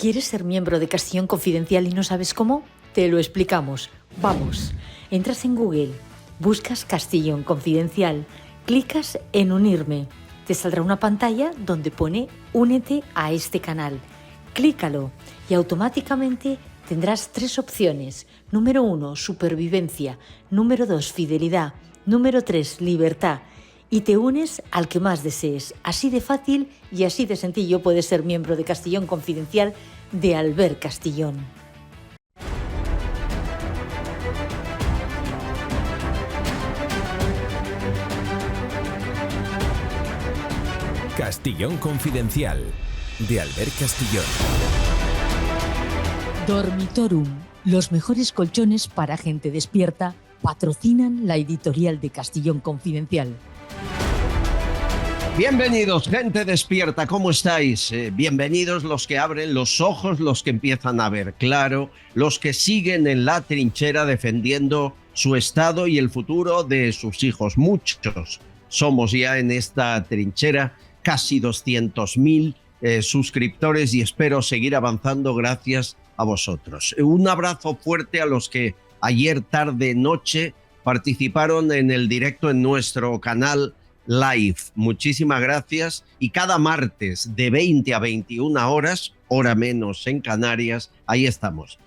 ¿Quieres ser miembro de Castellón Confidencial y no sabes cómo? Te lo explicamos. Vamos. Entras en Google, buscas Castellón Confidencial, clicas en Unirme. Te saldrá una pantalla donde pone Únete a este canal. Clícalo y automáticamente tendrás 3 opciones. Número 1, supervivencia. Número 2, fidelidad. Número 3, libertad. Y te unes al que más desees. Así de fácil y así de sencillo puedes ser miembro de Castellón Confidencial de Albert Castellón. Castellón Confidencial de Albert Castellón. Dormitorum, los mejores colchones para gente despierta, patrocinan la editorial de Castellón Confidencial. Bienvenidos, gente despierta, ¿cómo estáis? Bienvenidos los que abren los ojos, los que empiezan a ver claro, los que siguen en la trinchera defendiendo su estado y el futuro de sus hijos. Muchos somos ya en esta trinchera, casi 200.000 suscriptores y espero seguir avanzando gracias a vosotros. Un abrazo fuerte a los que ayer tarde noche participaron en el directo en nuestro canal Live. Muchísimas gracias y cada martes de 20 a 21 horas, hora menos en Canarias, ahí estamos.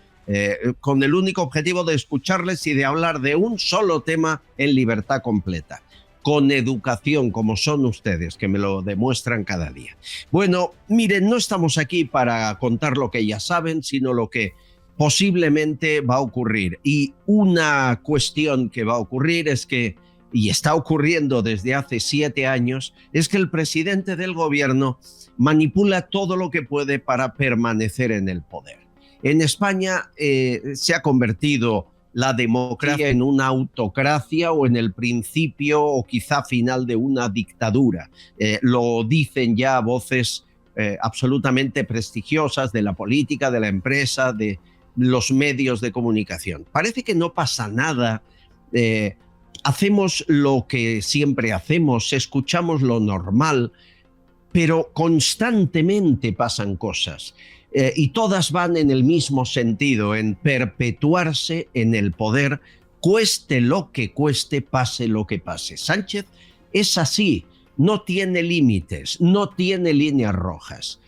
Con el único objetivo de escucharles y de hablar de un solo tema en libertad completa. Con educación, como son ustedes, que me lo demuestran cada día. Bueno, miren, no estamos aquí para contar lo que ya saben, sino lo que posiblemente va a ocurrir. Y una cuestión que va a ocurrir es que, y está ocurriendo desde hace 7 años, es que el presidente del gobierno manipula todo lo que puede para permanecer en el poder. En España se ha convertido la democracia en una autocracia o en el principio o quizá final de una dictadura. Lo dicen ya voces absolutamente prestigiosas de la política, de la empresa, de los medios de comunicación. Parece que no pasa nada. Hacemos lo que siempre hacemos, escuchamos lo normal, pero constantemente pasan cosas. Y todas van en el mismo sentido, en perpetuarse en el poder, cueste lo que cueste, pase lo que pase. Sánchez es así, no tiene límites, no tiene líneas rojas.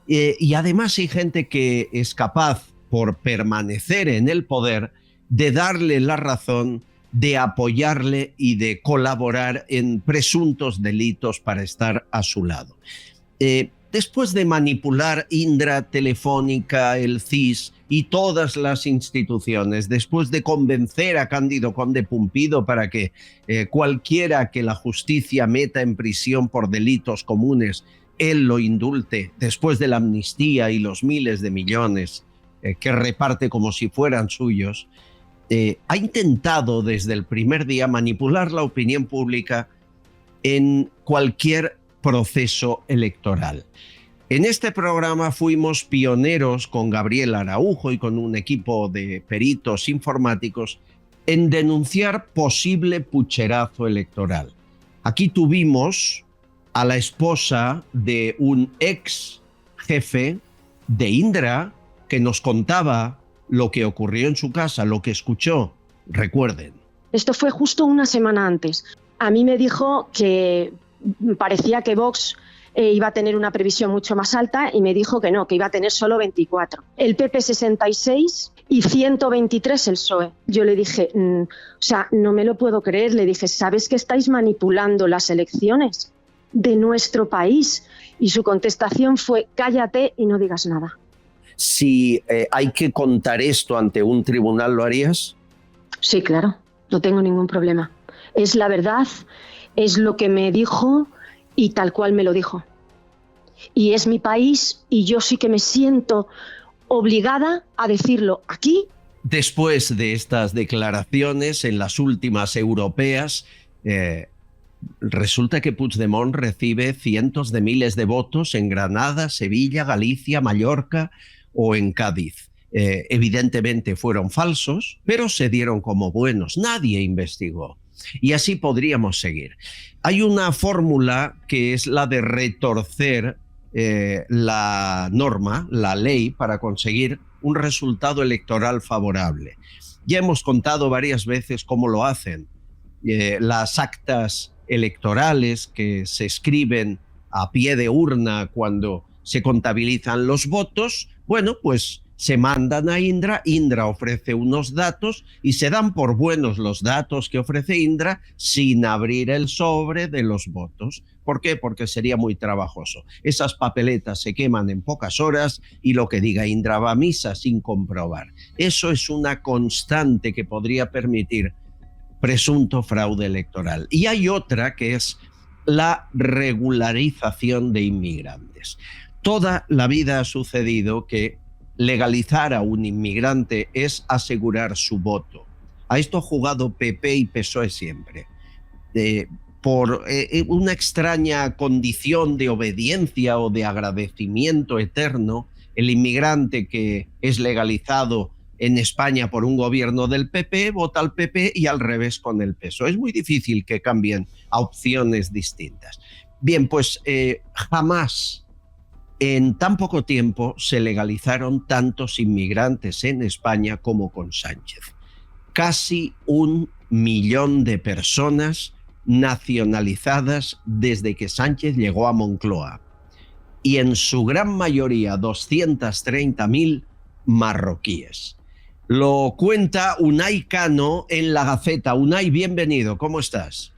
Y además hay gente que es capaz, por permanecer en el poder, de darle la razón, de apoyarle y de colaborar en presuntos delitos para estar a su lado. Después de manipular Indra, Telefónica, el CIS y todas las instituciones, después de convencer a Cándido Conde Pumpido para que cualquiera que la justicia meta en prisión por delitos comunes, él lo indulte, después de la amnistía y los miles de millones que reparte como si fueran suyos, ha intentado desde el primer día manipular la opinión pública en cualquier proceso electoral. En este programa fuimos pioneros con Gabriel Araujo y con un equipo de peritos informáticos en denunciar posible pucherazo electoral. Aquí tuvimos a la esposa de un ex jefe de Indra que nos contaba lo que ocurrió en su casa, lo que escuchó. Recuerden. Esto fue justo una semana antes. A mí me dijo que parecía que Vox iba a tener una previsión mucho más alta y me dijo que no, que iba a tener solo 24. El PP 66 y 123 el PSOE. Yo le dije, o sea, no me lo puedo creer. Le dije, ¿sabes que estáis manipulando las elecciones de nuestro país? Y su contestación fue, cállate y no digas nada. Si hay que contar esto ante un tribunal, ¿lo harías? Sí, claro, no tengo ningún problema. Es la verdad, es lo que me dijo y tal cual me lo dijo. Y es mi país y yo sí que me siento obligada a decirlo aquí. Después de estas declaraciones en las últimas europeas, resulta que Puigdemont recibe cientos de miles de votos en Granada, Sevilla, Galicia, Mallorca o en Cádiz. Evidentemente fueron falsos, pero se dieron como buenos. Nadie investigó. Y así podríamos seguir. Hay una fórmula que es la de retorcer la norma, la ley, para conseguir un resultado electoral favorable. Ya hemos contado varias veces cómo lo hacen. Las actas electorales que se escriben a pie de urna cuando se contabilizan los votos, bueno, pues se mandan a Indra, Indra ofrece unos datos y se dan por buenos los datos que ofrece Indra sin abrir el sobre de los votos. ¿Por qué? Porque sería muy trabajoso. Esas papeletas se queman en pocas horas y lo que diga Indra va a misa sin comprobar. Eso es una constante que podría permitir presunto fraude electoral. Y hay otra que es la regularización de inmigrantes. Toda la vida ha sucedido que legalizar a un inmigrante es asegurar su voto. A esto ha jugado PP y PSOE siempre. Por una extraña condición de obediencia o de agradecimiento eterno, el inmigrante que es legalizado en España por un gobierno del PP vota al PP y al revés con el PSOE. Es muy difícil que cambien a opciones distintas. Bien, pues jamás en tan poco tiempo se legalizaron tantos inmigrantes en España como con Sánchez. Casi 1 millón de personas nacionalizadas desde que Sánchez llegó a Moncloa. Y en su gran mayoría 230.000 marroquíes. Lo cuenta Unai Cano en La Gaceta. Unai, bienvenido, ¿cómo estás?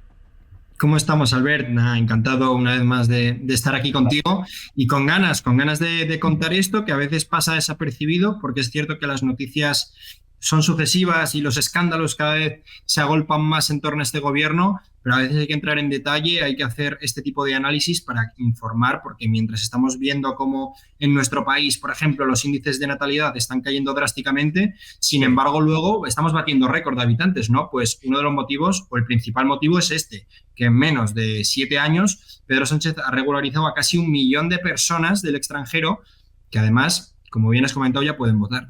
¿Cómo estamos, Albert? Encantado una vez más de estar aquí contigo y con ganas de contar esto, que a veces pasa desapercibido, porque es cierto que las noticias son sucesivas y los escándalos cada vez se agolpan más en torno a este gobierno, pero a veces hay que entrar en detalle, hay que hacer este tipo de análisis para informar, porque mientras estamos viendo cómo en nuestro país, por ejemplo, los índices de natalidad están cayendo drásticamente, sin embargo, luego estamos batiendo récord de habitantes, ¿no? Pues uno de los motivos, o el principal motivo, es este, que en menos de 7 años Pedro Sánchez ha regularizado a casi 1 millón de personas del extranjero que además, como bien has comentado, ya pueden votar.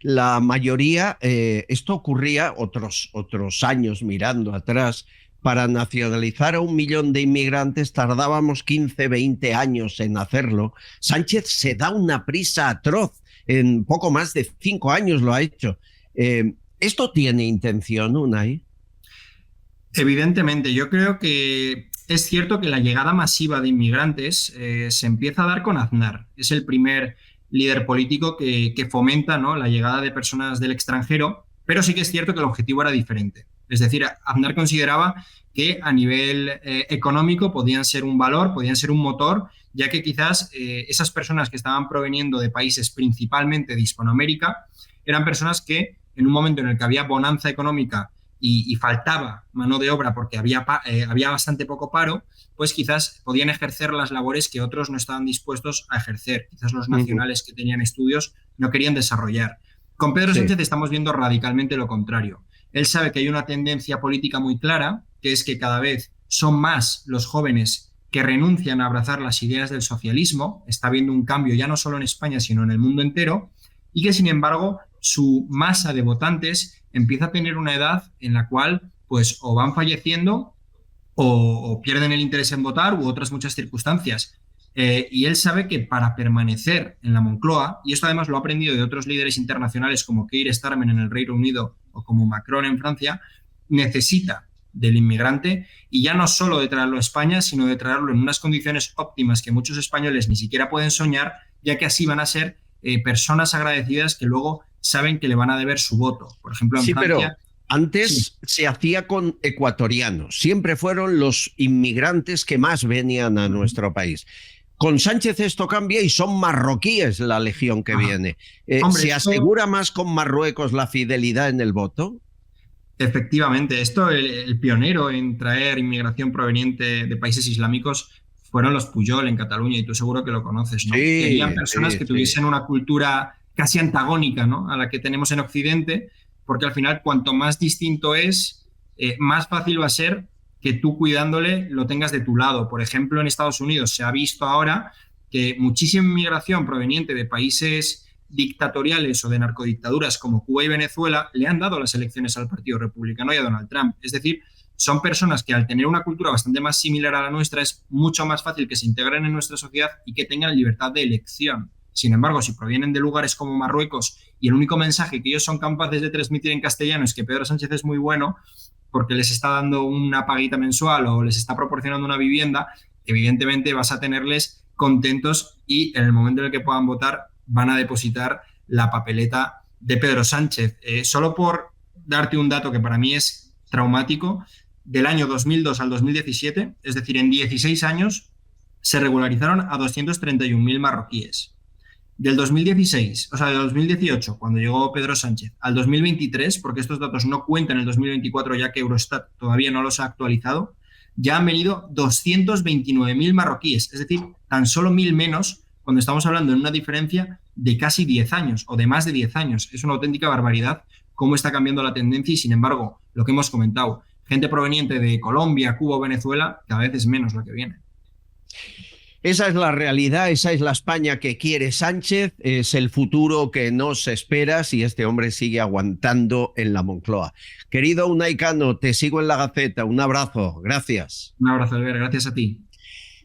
La mayoría, esto ocurría otros años mirando atrás. Para nacionalizar a 1 millón de inmigrantes tardábamos 15, 20 años en hacerlo. Sánchez se da una prisa atroz. En poco más de 5 años lo ha hecho. ¿Esto tiene intención, Unai? Evidentemente, yo creo que es cierto que la llegada masiva de inmigrantes se empieza a dar con Aznar. Es el primer líder político que fomenta, ¿no?, la llegada de personas del extranjero, pero sí que es cierto que el objetivo era diferente. Es decir, Aznar consideraba que a nivel económico podían ser un valor, podían ser un motor, ya que quizás esas personas que estaban proveniendo de países principalmente de Hispanoamérica eran personas que en un momento en el que había bonanza económica y faltaba mano de obra porque había bastante poco paro, pues quizás podían ejercer las labores que otros no estaban dispuestos a ejercer. Quizás los nacionales que tenían estudios no querían desarrollar. Con Pedro Sánchez estamos viendo radicalmente lo contrario. Él sabe que hay una tendencia política muy clara, que es que cada vez son más los jóvenes que renuncian a abrazar las ideas del socialismo. Está habiendo un cambio ya no solo en España, sino en el mundo entero, y que, sin embargo, su masa de votantes empieza a tener una edad en la cual pues o van falleciendo o pierden el interés en votar u otras muchas circunstancias. Y él sabe que para permanecer en la Moncloa, y esto además lo ha aprendido de otros líderes internacionales como Keir Starmer en el Reino Unido o como Macron en Francia, necesita del inmigrante, y ya no solo de traerlo a España, sino de traerlo en unas condiciones óptimas que muchos españoles ni siquiera pueden soñar, ya que así van a ser personas agradecidas que luego saben que le van a deber su voto. Por ejemplo, en Francia... Pero antes se hacía con ecuatorianos. Siempre fueron los inmigrantes que más venían a nuestro país. Con Sánchez esto cambia y son marroquíes la legión que viene. Hombre, ¿se asegura más con Marruecos la fidelidad en el voto? Efectivamente. El pionero en traer inmigración proveniente de países islámicos fueron los Pujol en Cataluña, y tú seguro que lo conoces, ¿no? Sí, querían personas que tuviesen una cultura casi antagónica, ¿no?, a la que tenemos en Occidente, porque al final cuanto más distinto es, más fácil va a ser que tú cuidándole lo tengas de tu lado. Por ejemplo, en Estados Unidos se ha visto ahora que muchísima inmigración proveniente de países dictatoriales o de narcodictaduras como Cuba y Venezuela le han dado las elecciones al Partido Republicano y a Donald Trump. Es decir, son personas que al tener una cultura bastante más similar a la nuestra es mucho más fácil que se integren en nuestra sociedad y que tengan libertad de elección. Sin embargo, si provienen de lugares como Marruecos y el único mensaje que ellos son capaces de transmitir en castellano es que Pedro Sánchez es muy bueno porque les está dando una paguita mensual o les está proporcionando una vivienda, evidentemente vas a tenerles contentos y en el momento en el que puedan votar van a depositar la papeleta de Pedro Sánchez. Solo por darte un dato que para mí es traumático, del año 2002 al 2017, es decir, en 16 años, se regularizaron a 231.000 marroquíes. Del 2016, o sea, del 2018, cuando llegó Pedro Sánchez, al 2023, porque estos datos no cuentan en el 2024 ya que Eurostat todavía no los ha actualizado, ya han venido 229.000 marroquíes, es decir, tan solo 1.000 menos cuando estamos hablando de una diferencia de casi 10 años o de más de 10 años. Es una auténtica barbaridad cómo está cambiando la tendencia y, sin embargo, lo que hemos comentado, gente proveniente de Colombia, Cuba o Venezuela, cada vez es menos la que viene. Esa es la realidad, esa es la España que quiere Sánchez, es el futuro que nos espera si este hombre sigue aguantando en la Moncloa. Querido Unai Cano, te sigo en la Gaceta, un abrazo, gracias. Un abrazo, Albert, gracias a ti.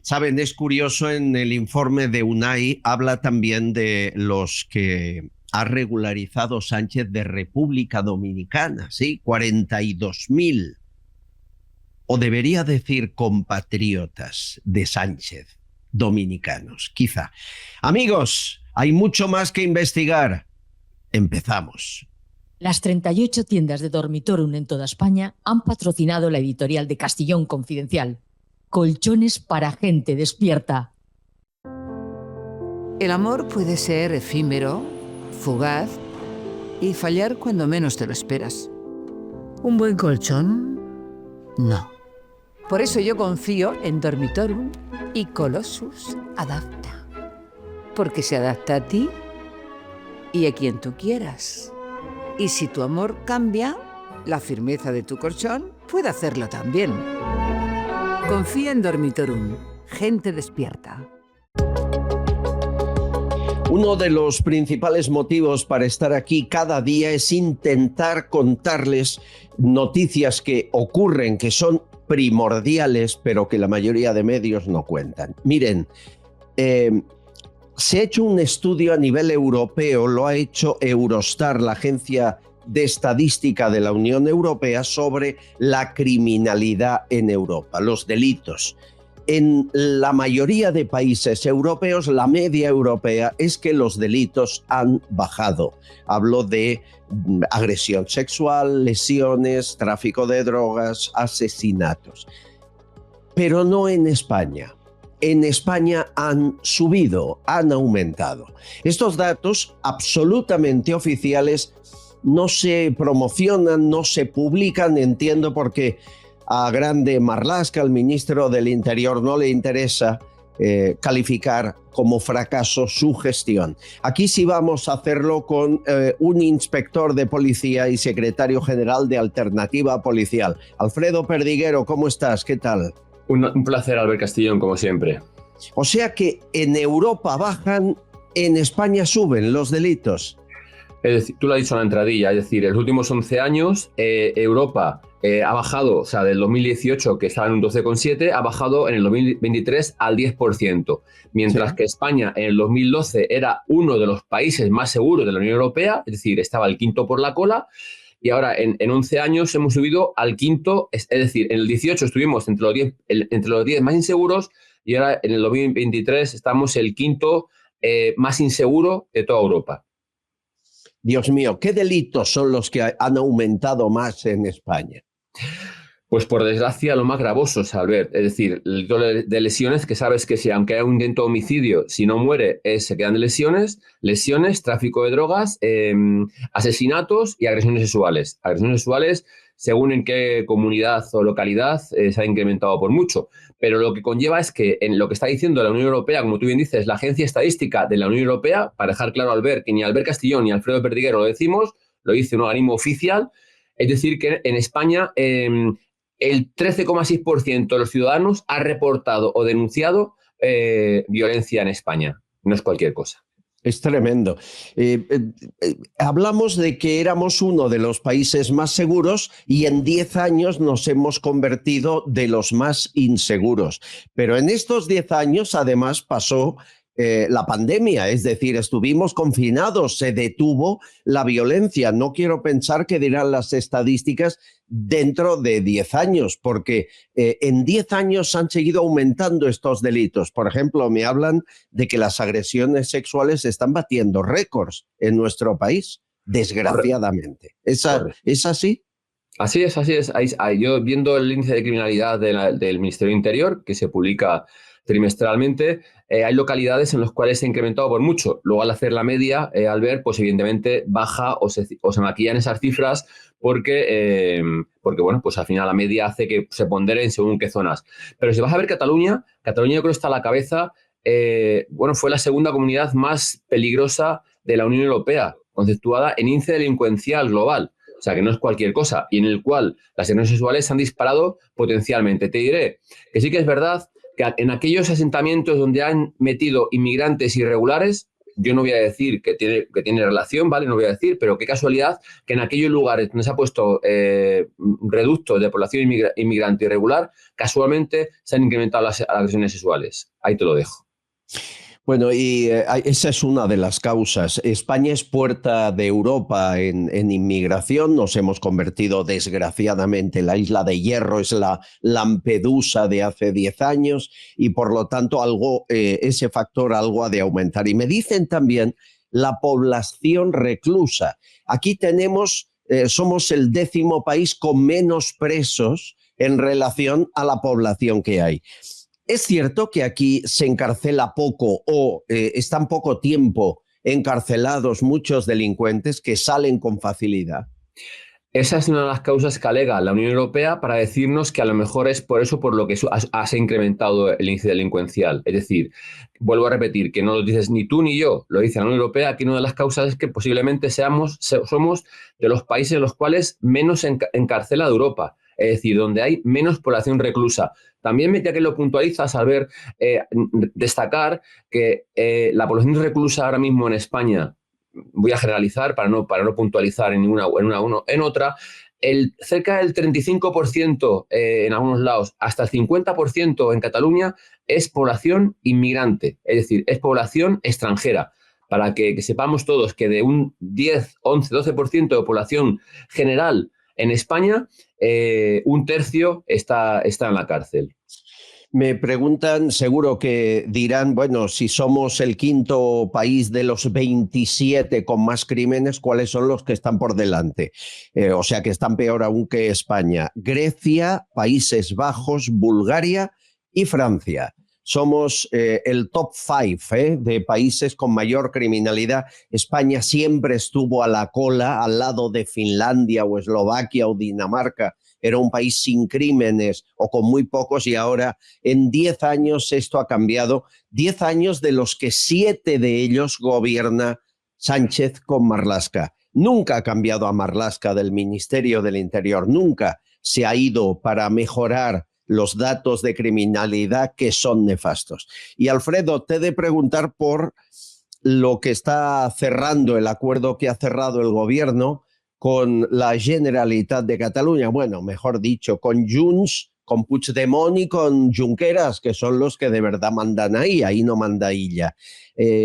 Saben, es curioso, en el informe de Unai habla también de los que ha regularizado Sánchez de República Dominicana, ¿sí? 42.000. O debería decir compatriotas de Sánchez, dominicanos, quizá. Amigos, hay mucho más que investigar. Empezamos. Las 38 tiendas de Dormitorum en toda España han patrocinado la editorial de Castellón Confidencial. Colchones para gente despierta. El amor puede ser efímero, fugaz y fallar cuando menos te lo esperas. Un buen colchón, no. Por eso yo confío en Dormitorum y Colossus Adapta. Porque se adapta a ti y a quien tú quieras. Y si tu amor cambia, la firmeza de tu colchón puede hacerlo también. Confía en Dormitorum. Gente despierta. Uno de los principales motivos para estar aquí cada día es intentar contarles noticias que ocurren, que son primordiales, pero que la mayoría de medios no cuentan. Miren, se ha hecho un estudio a nivel europeo, lo ha hecho Eurostar, la agencia de estadística de la Unión Europea, sobre la criminalidad en Europa, los delitos. En la mayoría de países europeos, la media europea es que los delitos han bajado. Hablo de agresión sexual, lesiones, tráfico de drogas, asesinatos. Pero no en España. En España han subido, han aumentado. Estos datos absolutamente oficiales no se promocionan, no se publican, entiendo porque a Grande Marlaska, al ministro del Interior, no le interesa calificar como fracaso su gestión. Aquí sí vamos a hacerlo con un inspector de policía y secretario general de Alternativa Policial. Alfredo Perdiguero, ¿cómo estás? ¿Qué tal? Un placer, Albert Castellón, como siempre. O sea que en Europa bajan, en España suben los delitos. Es decir, tú lo has dicho en la entradilla, es decir, en los últimos 11 años Europa ha bajado, o sea, del 2018, que estaba en un 12,7, ha bajado en el 2023 al 10%, mientras que España en el 2012 era uno de los países más seguros de la Unión Europea, es decir, estaba el quinto por la cola, y ahora en 11 años hemos subido al quinto, es decir, en el 18 estuvimos entre los 10 más inseguros, y ahora en el 2023 estamos el quinto más inseguro de toda Europa. Dios mío, ¿qué delitos son los que han aumentado más en España? Pues por desgracia lo más gravosos, Albert. Es decir, el delito de lesiones, que sabes que si aunque haya un intento de homicidio, si no muere, se quedan de lesiones, tráfico de drogas, asesinatos y agresiones sexuales. Agresiones sexuales, según en qué comunidad o localidad, se ha incrementado por mucho. Pero lo que conlleva es que en lo que está diciendo la Unión Europea, como tú bien dices, la Agencia Estadística de la Unión Europea, para dejar claro, Albert, que ni Albert Castellón ni Alfredo Perdiguero lo decimos, lo dice un organismo oficial, es decir, que en España el 13,6% de los ciudadanos ha reportado o denunciado violencia en España. No es cualquier cosa. Es tremendo. Hablamos de que éramos uno de los países más seguros y en 10 años nos hemos convertido de los más inseguros. Pero en estos 10 años además pasó la pandemia, es decir, estuvimos confinados, se detuvo la violencia. No quiero pensar qué dirán las estadísticas dentro de 10 años, porque en 10 años han seguido aumentando estos delitos. Por ejemplo, me hablan de que las agresiones sexuales están batiendo récords en nuestro país, desgraciadamente. ¿Es así? Así es, así es. Yo viendo el índice de criminalidad del Ministerio del Interior, que se publica trimestralmente, hay localidades en las cuales se ha incrementado por mucho. Luego, al hacer la media, al ver, pues evidentemente baja o se maquillan esas cifras porque bueno, pues al final la media hace que se ponderen según qué zonas. Pero si vas a ver Cataluña yo creo que está a la cabeza. Bueno, fue la segunda comunidad más peligrosa de la Unión Europea, conceptuada en índice delincuencial global. O sea, que no es cualquier cosa, y en el cual las agresiones sexuales se han disparado potencialmente. Te diré que sí que es verdad que en aquellos asentamientos donde han metido inmigrantes irregulares, yo no voy a decir que tiene relación, ¿vale? No voy a decir, pero qué casualidad que en aquellos lugares donde se ha puesto reductos de población inmigrante irregular, casualmente se han incrementado las agresiones sexuales. Ahí te lo dejo. Bueno, y esa es una de las causas. España es puerta de Europa en inmigración. Nos hemos convertido, desgraciadamente, la isla de hierro es la Lampedusa de hace 10 años y, por lo tanto, ese factor algo ha de aumentar. Y me dicen también la población reclusa. Aquí somos el 10º país con menos presos en relación a la población que hay. ¿Es cierto que aquí se encarcela poco o están poco tiempo encarcelados muchos delincuentes que salen con facilidad? Esa es una de las causas que alega la Unión Europea para decirnos que a lo mejor es por eso por lo que se ha incrementado el índice delincuencial. Es decir, vuelvo a repetir, que no lo dices ni tú ni yo, lo dice la Unión Europea, que una de las causas es que posiblemente somos de los países en los cuales menos encarcela de Europa. Es decir, donde hay menos población reclusa. También, ya que lo puntualizas, al ver, destacar que la población reclusa ahora mismo en España, voy a generalizar para no puntualizar en otra, cerca del 35% en algunos lados, hasta el 50% en Cataluña es población inmigrante, es decir, es población extranjera. Para que sepamos todos que de un 10, 11, 12% de población general en España, un tercio está en la cárcel. Me preguntan, seguro que dirán, bueno, si somos el 5º país de los 27 con más crímenes, ¿cuáles son los que están por delante? O sea, que están peor aún que España. Grecia, Países Bajos, Bulgaria y Francia. Somos el top 5 de países con mayor criminalidad. España siempre estuvo a la cola, al lado de Finlandia o Eslovaquia o Dinamarca. Era un país sin crímenes o con muy pocos y ahora en 10 años esto ha cambiado. 10 años de los que 7 de ellos gobierna Sánchez con Marlaska. Nunca ha cambiado a Marlaska del Ministerio del Interior, nunca se ha ido para mejorar los datos de criminalidad que son nefastos. Y Alfredo, te he de preguntar por lo que está cerrando, el acuerdo que ha cerrado el gobierno con la Generalitat de Cataluña, bueno, mejor dicho, con Junts, con Puigdemont y con Junqueras, que son los que de verdad mandan ahí no manda Illa.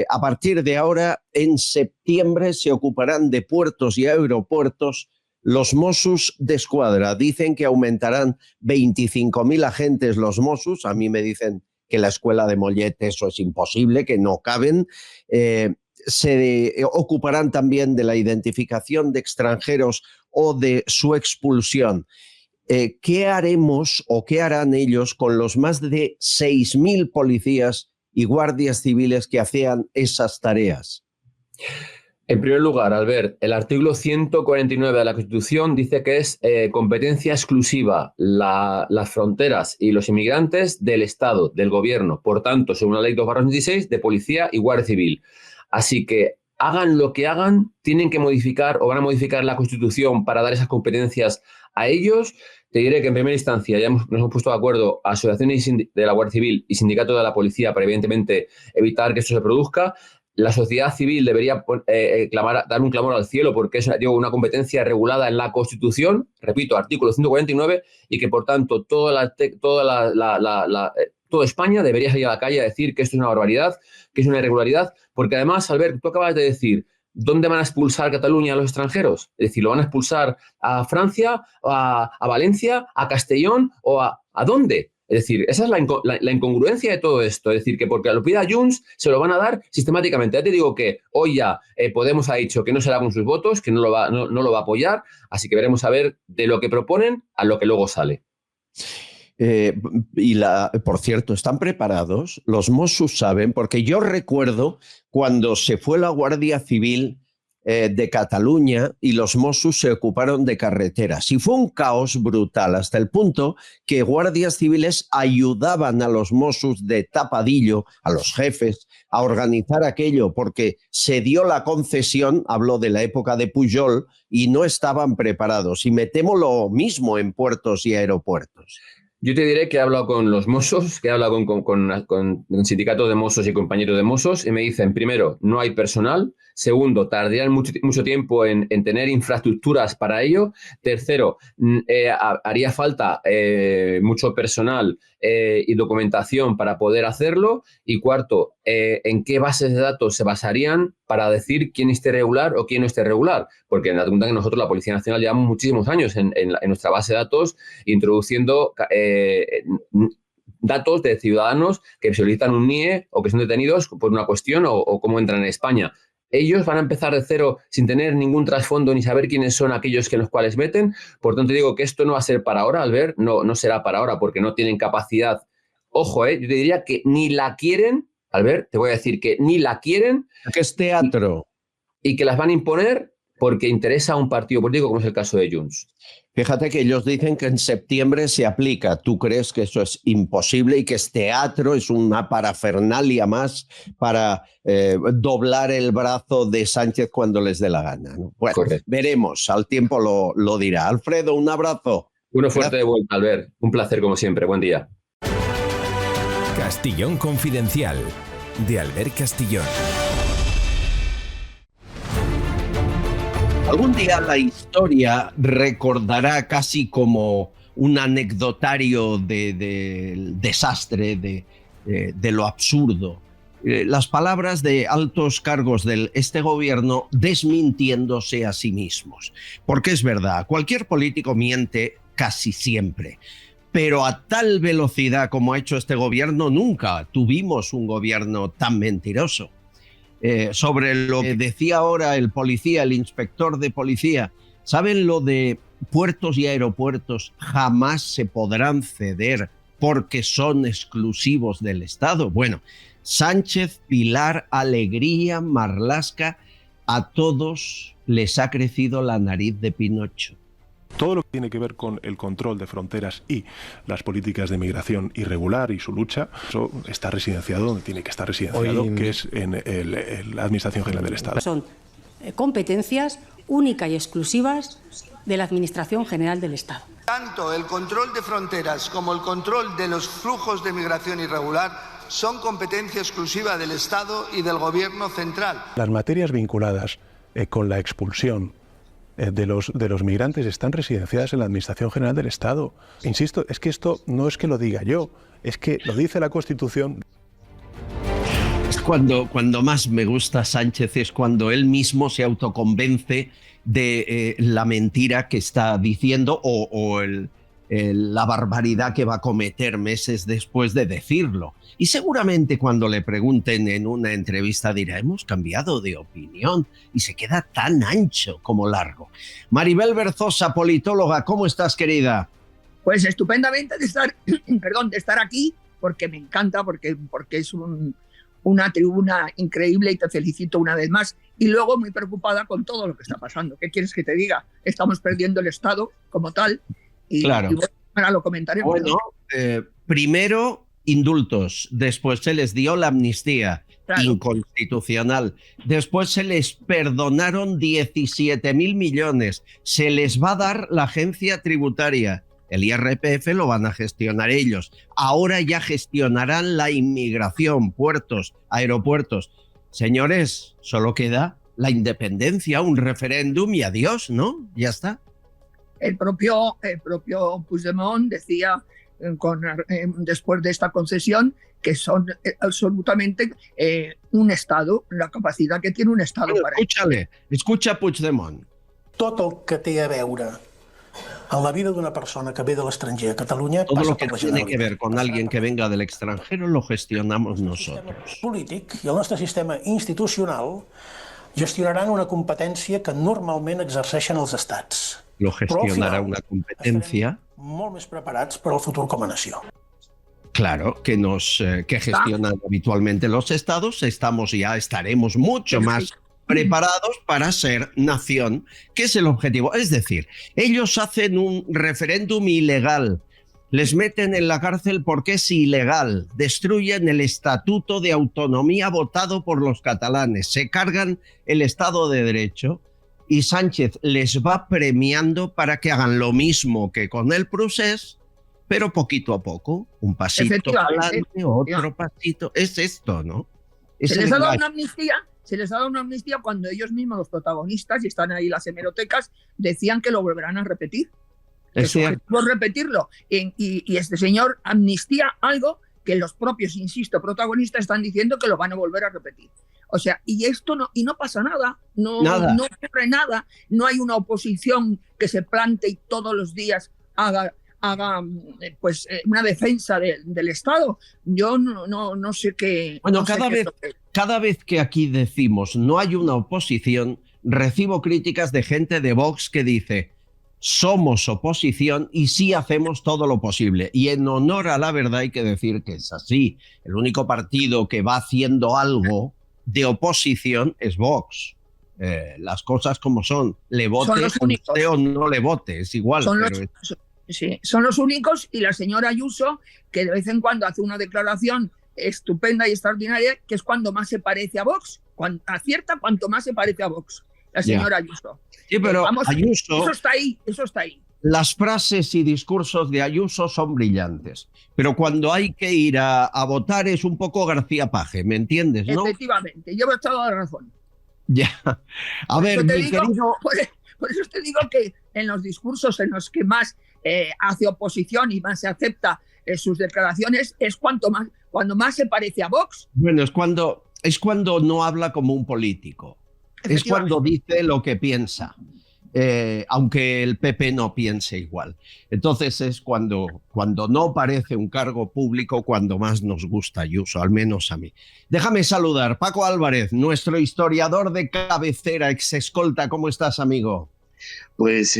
A partir de ahora, en septiembre, se ocuparán de puertos y aeropuertos los Mossos d'Esquadra. Dicen que aumentarán 25.000 agentes los Mossos. A mí me dicen que la escuela de Mollet eso es imposible, que no caben. Se ocuparán también de la identificación de extranjeros o de su expulsión. ¿Qué haremos o qué harán ellos con los más de 6.000 policías y guardias civiles que hacían esas tareas? En primer lugar, Albert, el artículo 149 de la Constitución dice que es competencia exclusiva las fronteras y los inmigrantes del Estado, del Gobierno. Por tanto, según la Ley 2/26, de Policía y Guardia Civil. Así que hagan lo que hagan, tienen que modificar o van a modificar la Constitución para dar esas competencias a ellos. Te diré que en primera instancia ya nos hemos puesto de acuerdo asociaciones de la Guardia Civil y sindicatos de la Policía para evidentemente evitar que esto se produzca. la sociedad civil debería dar un clamor al cielo porque es una competencia regulada en la Constitución, repito, artículo 149, y que por tanto toda España debería salir a la calle a decir que esto es una barbaridad, que es una irregularidad, porque además, Albert, tú acabas de decir, ¿dónde van a expulsar Cataluña a los extranjeros? Es decir, ¿lo van a expulsar a Francia, a Valencia, a Castellón o a dónde? Es decir, esa es la incongruencia de todo esto. Es decir, que porque lo pida Junts se lo van a dar sistemáticamente. Ya te digo que hoy ya Podemos ha dicho que no será con sus votos, que no lo va a apoyar, así que veremos a ver de lo que proponen a lo que luego sale. Por cierto, ¿están preparados? Los Mossos saben, porque yo recuerdo cuando se fue la Guardia Civil de Cataluña y los Mossos se ocuparon de carreteras. Y fue un caos brutal, hasta el punto que guardias civiles ayudaban a los Mossos de tapadillo, a los jefes, a organizar aquello, porque se dio la concesión, hablo de la época de Pujol, y no estaban preparados. Y me temo lo mismo en puertos y aeropuertos. Yo te diré que he hablado con los Mossos, que he hablado con sindicatos de Mossos y compañeros de Mossos, y me dicen, primero, no hay personal. Segundo, tardarían mucho tiempo en tener infraestructuras para ello. Tercero, haría falta mucho personal y documentación para poder hacerlo. Y cuarto, ¿en qué bases de datos se basarían para decir quién esté regular o quién no esté regular? Porque en la pregunta que nosotros, la Policía Nacional, llevamos muchísimos años en nuestra base de datos introduciendo datos de ciudadanos que solicitan un NIE o que son detenidos por una cuestión o cómo entran en España. Ellos van a empezar de cero sin tener ningún trasfondo ni saber quiénes son aquellos que los cuales meten. Por tanto, digo que esto no va a ser para ahora, Albert, no será para ahora porque no tienen capacidad. Ojo, yo te diría que ni la quieren, Albert, te voy a decir que ni la quieren. Que es teatro. Y que las van a imponer porque interesa a un partido político como es el caso de Junts. Fíjate que ellos dicen que en septiembre se aplica. ¿Tú crees que eso es imposible y que es teatro, es una parafernalia más para doblar el brazo de Sánchez cuando les dé la gana, ¿no? Bueno, correcto. Veremos, al tiempo lo dirá. Alfredo, un abrazo. Uno fuerte de vuelta, Albert. Un placer como siempre. Buen día. Castillón Confidencial, de Albert Castillón. Algún día la historia recordará casi como un anecdotario del desastre, de lo absurdo. Las palabras de altos cargos de este gobierno desmintiéndose a sí mismos. Porque es verdad, cualquier político miente casi siempre. Pero a tal velocidad como ha hecho este gobierno, nunca tuvimos un gobierno tan mentiroso. Sobre lo que decía ahora el inspector de policía, ¿saben lo de puertos y aeropuertos jamás se podrán ceder porque son exclusivos del Estado? Bueno, Sánchez, Pilar, Alegría, Marlaska, a todos les ha crecido la nariz de Pinocho. Todo lo que tiene que ver con el control de fronteras y las políticas de migración irregular y su lucha, eso está residenciado donde tiene que estar residenciado, que es en la Administración General del Estado. Son competencias únicas y exclusivas de la Administración General del Estado. Tanto el control de fronteras como el control de los flujos de migración irregular son competencia exclusiva del Estado y del Gobierno central. Las materias vinculadas con la expulsión de los migrantes están residenciadas en la Administración General del Estado. Insisto, es que esto no es que lo diga yo, es que lo dice la Constitución. Cuando más me gusta Sánchez es cuando él mismo se autoconvence de la mentira que está diciendo o la barbaridad que va a cometer meses después de decirlo. Y seguramente cuando le pregunten en una entrevista dirá, hemos cambiado de opinión, y se queda tan ancho como largo. Maribel Berzosa, politóloga, ¿cómo estás, querida? Pues estupendamente de estar aquí, porque me encanta, porque es una tribuna increíble y te felicito una vez más. Y luego muy preocupada con todo lo que está pasando. ¿Qué quieres que te diga? Estamos perdiendo el Estado como tal. Y, claro. Y bueno, lo comentaremos. Bueno, primero indultos, después se les dio la amnistía, claro, inconstitucional, después se les perdonaron 17.000 millones, se les va a dar la agencia tributaria, el IRPF lo van a gestionar ellos, ahora ya gestionarán la inmigración, puertos, aeropuertos. señores, solo queda la independencia, un referéndum y adiós, ¿no? Ya está. El propio Puigdemont decía después de esta concesión que son absolutamente un Estado, la capacidad que tiene un Estado para escucha Puigdemont. Tot el que té a veure en la vida d'una persona que ve de l'estranger a Catalunya todo passa lo que per la tiene Generalitat. que ver con alguien que venga del extranjero lo gestionamos nosotros. El polític i el nostre sistema institucional gestionaran una competència que normalment exerceixen els estats. Lo gestionará una competencia. Molt més preparats per al futur com a nació. Claro, que gestionan habitualmente los estados, estaremos mucho más preparados para ser nación, que es el objetivo. Es decir, ellos hacen un referéndum ilegal, les meten en la cárcel porque es ilegal, destruyen el Estatuto de Autonomía votado por los catalanes, se cargan el Estado de Derecho y Sánchez les va premiando para que hagan lo mismo que con el procés, pero poquito a poco, un pasito adelante, otro pasito. Es esto, ¿no? Se les ha dado una amnistía cuando ellos mismos, los protagonistas, y están ahí las hemerotecas, decían que lo volverán a repetir. Es cierto. Repetirlo. Y este señor amnistía algo que los propios, insisto, protagonistas están diciendo que lo van a volver a repetir. O sea, y no pasa nada, no ocurre nada, no hay una oposición que se plante y todos los días haga una defensa del Estado. Yo no sé qué... Bueno, cada vez que aquí decimos no hay una oposición, recibo críticas de gente de Vox que dice somos oposición y sí hacemos todo lo posible. Y en honor a la verdad hay que decir que es así. El único partido que va haciendo algo de oposición es Vox. Las cosas como son. Le vote o no le vote, es igual. Son los únicos, y la señora Ayuso, que de vez en cuando hace una declaración estupenda y extraordinaria, que es cuando más se parece a Vox. Cuando acierta, cuanto más se parece a Vox. La señora Ayuso. Sí, pero Ayuso... Eso está ahí. Las frases y discursos de Ayuso son brillantes, pero cuando hay que ir a votar es un poco García Paje, ¿me entiendes, no? Efectivamente, yo he toda la razón. Ya. A ver, mi querido... Por eso te digo que en los discursos en los que más hace oposición y más se acepta sus declaraciones es cuando más se parece a Vox. Bueno, es cuando no habla como un político. Es cuando dice lo que piensa, aunque el PP no piense igual. Entonces es cuando no parece un cargo público, cuando más nos gusta Ayuso, al menos a mí. Déjame saludar, Paco Álvarez, nuestro historiador de cabecera, exescolta. ¿Cómo estás, amigo? Pues,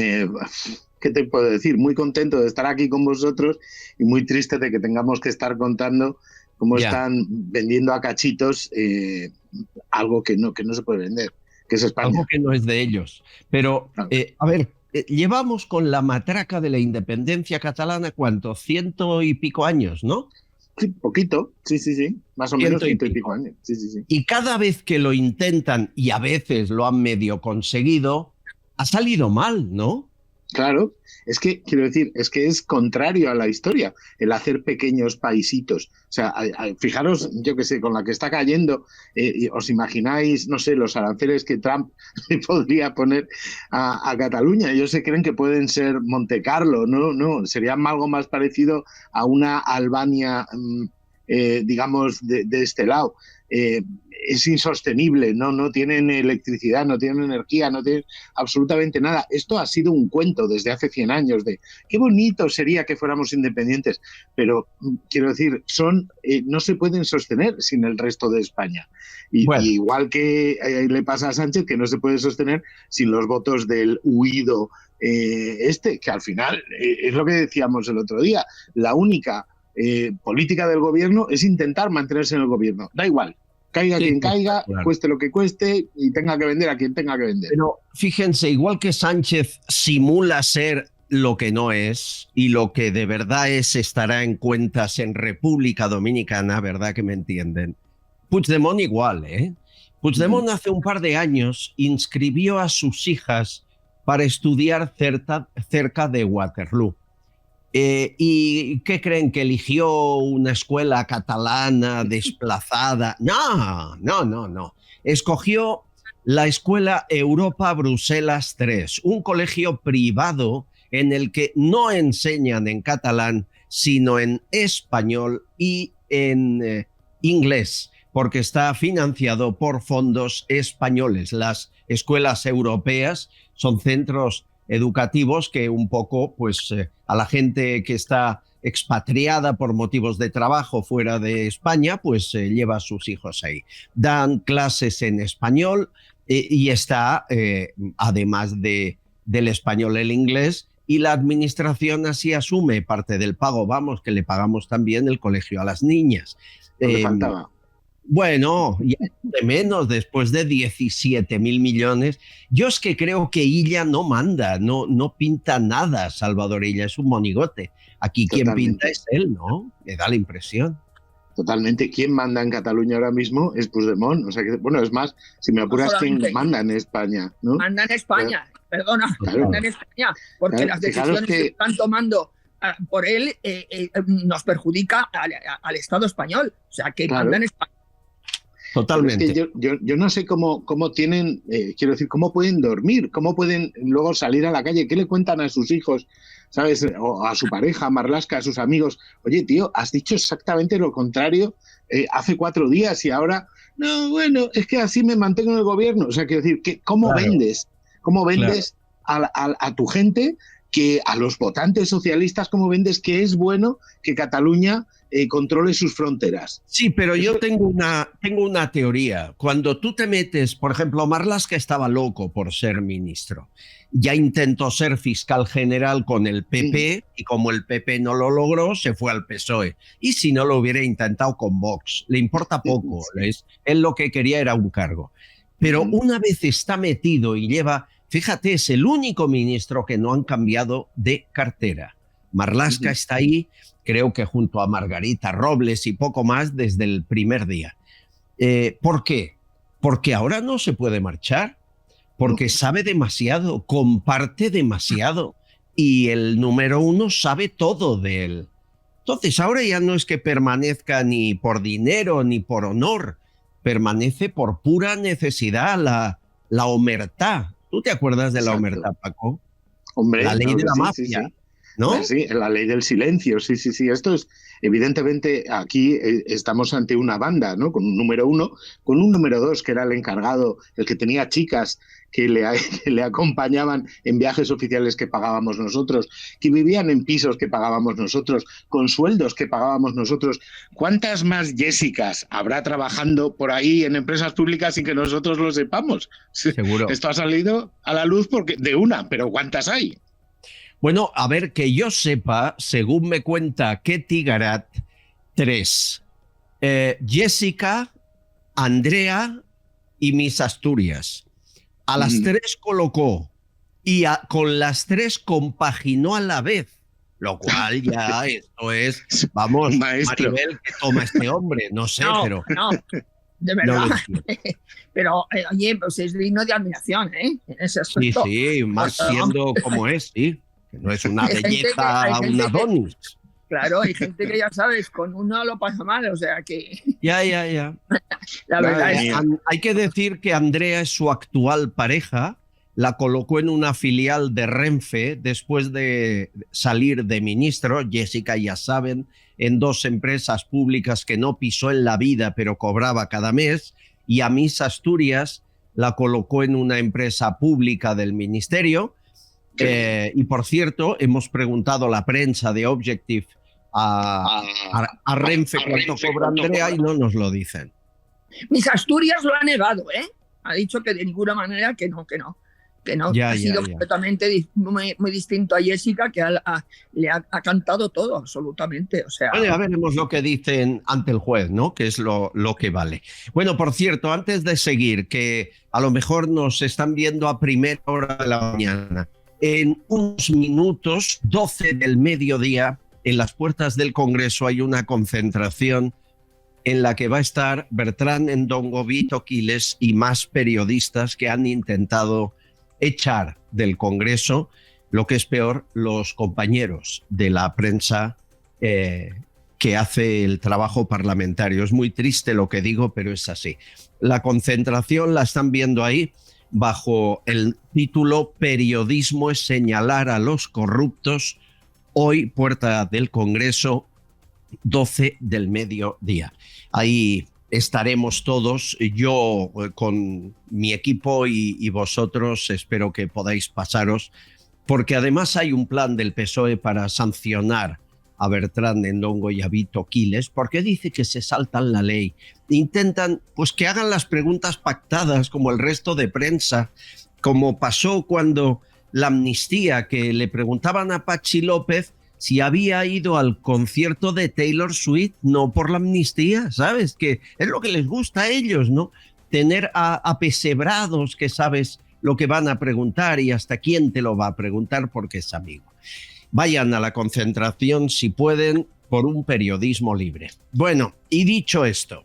¿qué te puedo decir? Muy contento de estar aquí con vosotros y muy triste de que tengamos que estar contando cómo están vendiendo a cachitos algo que no se puede vender, que es España. Algo que no es de ellos. Pero, a ver, llevamos con la matraca de la independencia catalana, ¿cuánto? 100 y pico años, ¿no? Sí, poquito, sí, más o menos 100 y pico años. Sí. Y cada vez que lo intentan, y a veces lo han medio conseguido, ha salido mal, ¿no? Claro, es que, quiero decir, es que es contrario a la historia el hacer pequeños paisitos. O sea, fijaros, yo qué sé, con la que está cayendo, os imagináis, no sé, los aranceles que Trump podría poner a Cataluña. Ellos se creen que pueden ser Monte Carlo, no, sería algo más parecido a una Albania, digamos, de este lado. Es insostenible, no tienen electricidad, no tienen energía, no tienen absolutamente nada. Esto ha sido un cuento desde hace 100 años de qué bonito sería que fuéramos independientes, pero quiero decir, no se pueden sostener sin el resto de España. Y igual que le pasa a Sánchez, que no se puede sostener sin los votos del huido que al final es lo que decíamos el otro día, la única política del gobierno es intentar mantenerse en el gobierno, da igual. Caiga quien caiga, claro. Cueste lo que cueste y tenga que vender a quien tenga que vender. Pero fíjense, igual que Sánchez simula ser lo que no es y lo que de verdad es estará en cuentas en República Dominicana, ¿verdad que me entienden? Puigdemont igual, ¿eh? Puigdemont hace un par de años inscribió a sus hijas para estudiar cerca de Waterloo. ¿Y qué creen? ¿Que eligió una escuela catalana desplazada? No. Escogió la escuela Europa Bruselas III, un colegio privado en el que no enseñan en catalán, sino en español y en inglés, porque está financiado por fondos españoles. Las escuelas europeas son centros educativos que un poco, pues, a la gente que está expatriada por motivos de trabajo fuera de España, pues lleva a sus hijos ahí. Dan clases en español y está, además del español, el inglés, y la administración así asume parte del pago. Vamos, que le pagamos también el colegio a las niñas. Le faltaba. Bueno, ya de menos, después de 17.000 millones. Yo es que creo que Illa no manda, no pinta nada, Salvador Illa, es un monigote. Aquí quien pinta es él, ¿no? Me da la impresión. Totalmente. ¿Quién manda en Cataluña ahora mismo? Es Puigdemont. O sea que, bueno, es más, si me apuras, ¿quién manda en España? ¿No? Manda en España, perdona, claro. Manda en España, porque las decisiones que están tomando por él nos perjudica al Estado español. O sea, que manda en España. Totalmente. Es que yo no sé cómo tienen, quiero decir, cómo pueden dormir, cómo pueden luego salir a la calle, qué le cuentan a sus hijos, ¿sabes? O a su pareja, a Marlaska, a sus amigos. Oye, tío, has dicho exactamente lo contrario hace 4 días y ahora, no, bueno, es que así me mantengo en el gobierno. O sea, quiero decir, ¿cómo vendes? ¿Cómo vendes a tu gente, que a los votantes socialistas, cómo vendes que es bueno que Cataluña controle sus fronteras? Sí, pero yo tengo una teoría. Cuando tú te metes, por ejemplo, Marlaska estaba loco por ser ministro. Ya intentó ser fiscal general con el PP y como el PP no lo logró, se fue al PSOE. Y si no lo hubiera intentado con Vox, le importa poco. Él lo que quería era un cargo. Pero una vez está metido y lleva, fíjate, es el único ministro que no han cambiado de cartera. Marlaska está ahí, creo que junto a Margarita Robles y poco más desde el primer día. ¿Por qué? Porque ahora no se puede marchar, porque sabe demasiado, comparte demasiado y el número 1 sabe todo de él. Entonces ahora ya no es que permanezca ni por dinero ni por honor, permanece por pura necesidad, la omertá. ¿Tú te acuerdas de la omertá, Paco? Hombre, la ley de la mafia. Sí. ¿No? Sí, la ley del silencio, sí. Esto es, evidentemente, aquí estamos ante una banda, ¿no? Con un número 1, con un número 2, que era el encargado, el que tenía chicas que le acompañaban en viajes oficiales que pagábamos nosotros, que vivían en pisos que pagábamos nosotros, con sueldos que pagábamos nosotros. ¿Cuántas más Jessicas habrá trabajando por ahí en empresas públicas sin que nosotros lo sepamos? Seguro. Esto ha salido a la luz de una, pero ¿cuántas hay? Bueno, a ver, que yo sepa, según me cuenta Ketty Garat, 3. Jessica, Andrea y Miss Asturias. A las 3 colocó y con las 3 compaginó a la vez. Lo cual ya esto es, vamos, maestro. Maribel, que toma este hombre, no sé, pero... No, de verdad. No, pero, oye, pues es digno de admiración, ¿eh? En ese aspecto. Sí, más siendo como es, sí. Que no es una belleza, un Adonis. Claro, hay gente que ya sabes, con uno lo pasa mal, o sea que... Ya. La verdad es... Hay que decir que Andrea es su actual pareja, la colocó en una filial de Renfe después de salir de ministro, Jessica ya saben, en 2 empresas públicas que no pisó en la vida pero cobraba cada mes, y a Miss Asturias la colocó en una empresa pública del ministerio. Y por cierto, hemos preguntado a la prensa de Objective a Renfe cuánto cobra Andrea y no nos lo dicen. Miss Asturias lo ha negado, ¿eh? Ha dicho que de ninguna manera que no. Ha sido completamente muy distinto a Jessica, que le ha cantado todo, absolutamente. O sea... Bueno, ya veremos lo que dicen ante el juez, ¿no? Que es lo que vale. Bueno, por cierto, antes de seguir, que a lo mejor nos están viendo a primera hora de la mañana. En unos minutos, 12 del mediodía, en las puertas del Congreso hay una concentración en la que va a estar Bertrán Endongo, Vito Quiles y más periodistas que han intentado echar del Congreso lo que es peor, los compañeros de la prensa que hace el trabajo parlamentario. Es muy triste lo que digo, pero es así. La concentración la están viendo ahí bajo el título Periodismo es señalar a los corruptos. Hoy, puerta del Congreso, 12 del mediodía. Ahí estaremos todos, yo con mi equipo y vosotros espero que podáis pasaros, porque además hay un plan del PSOE para sancionar a Bertrán Endongo y a Vito Quiles, porque dice que se saltan la ley. Intentan pues que hagan las preguntas pactadas como el resto de prensa, como pasó cuando la amnistía, que le preguntaban a Patxi López si había ido al concierto de Taylor Swift, no por la amnistía, ¿sabes? Que es lo que les gusta a ellos, ¿no? Tener apesebrados que sabes lo que van a preguntar y hasta quién te lo va a preguntar porque es amigo. Vayan a la concentración si pueden por un periodismo libre. Bueno, y dicho esto,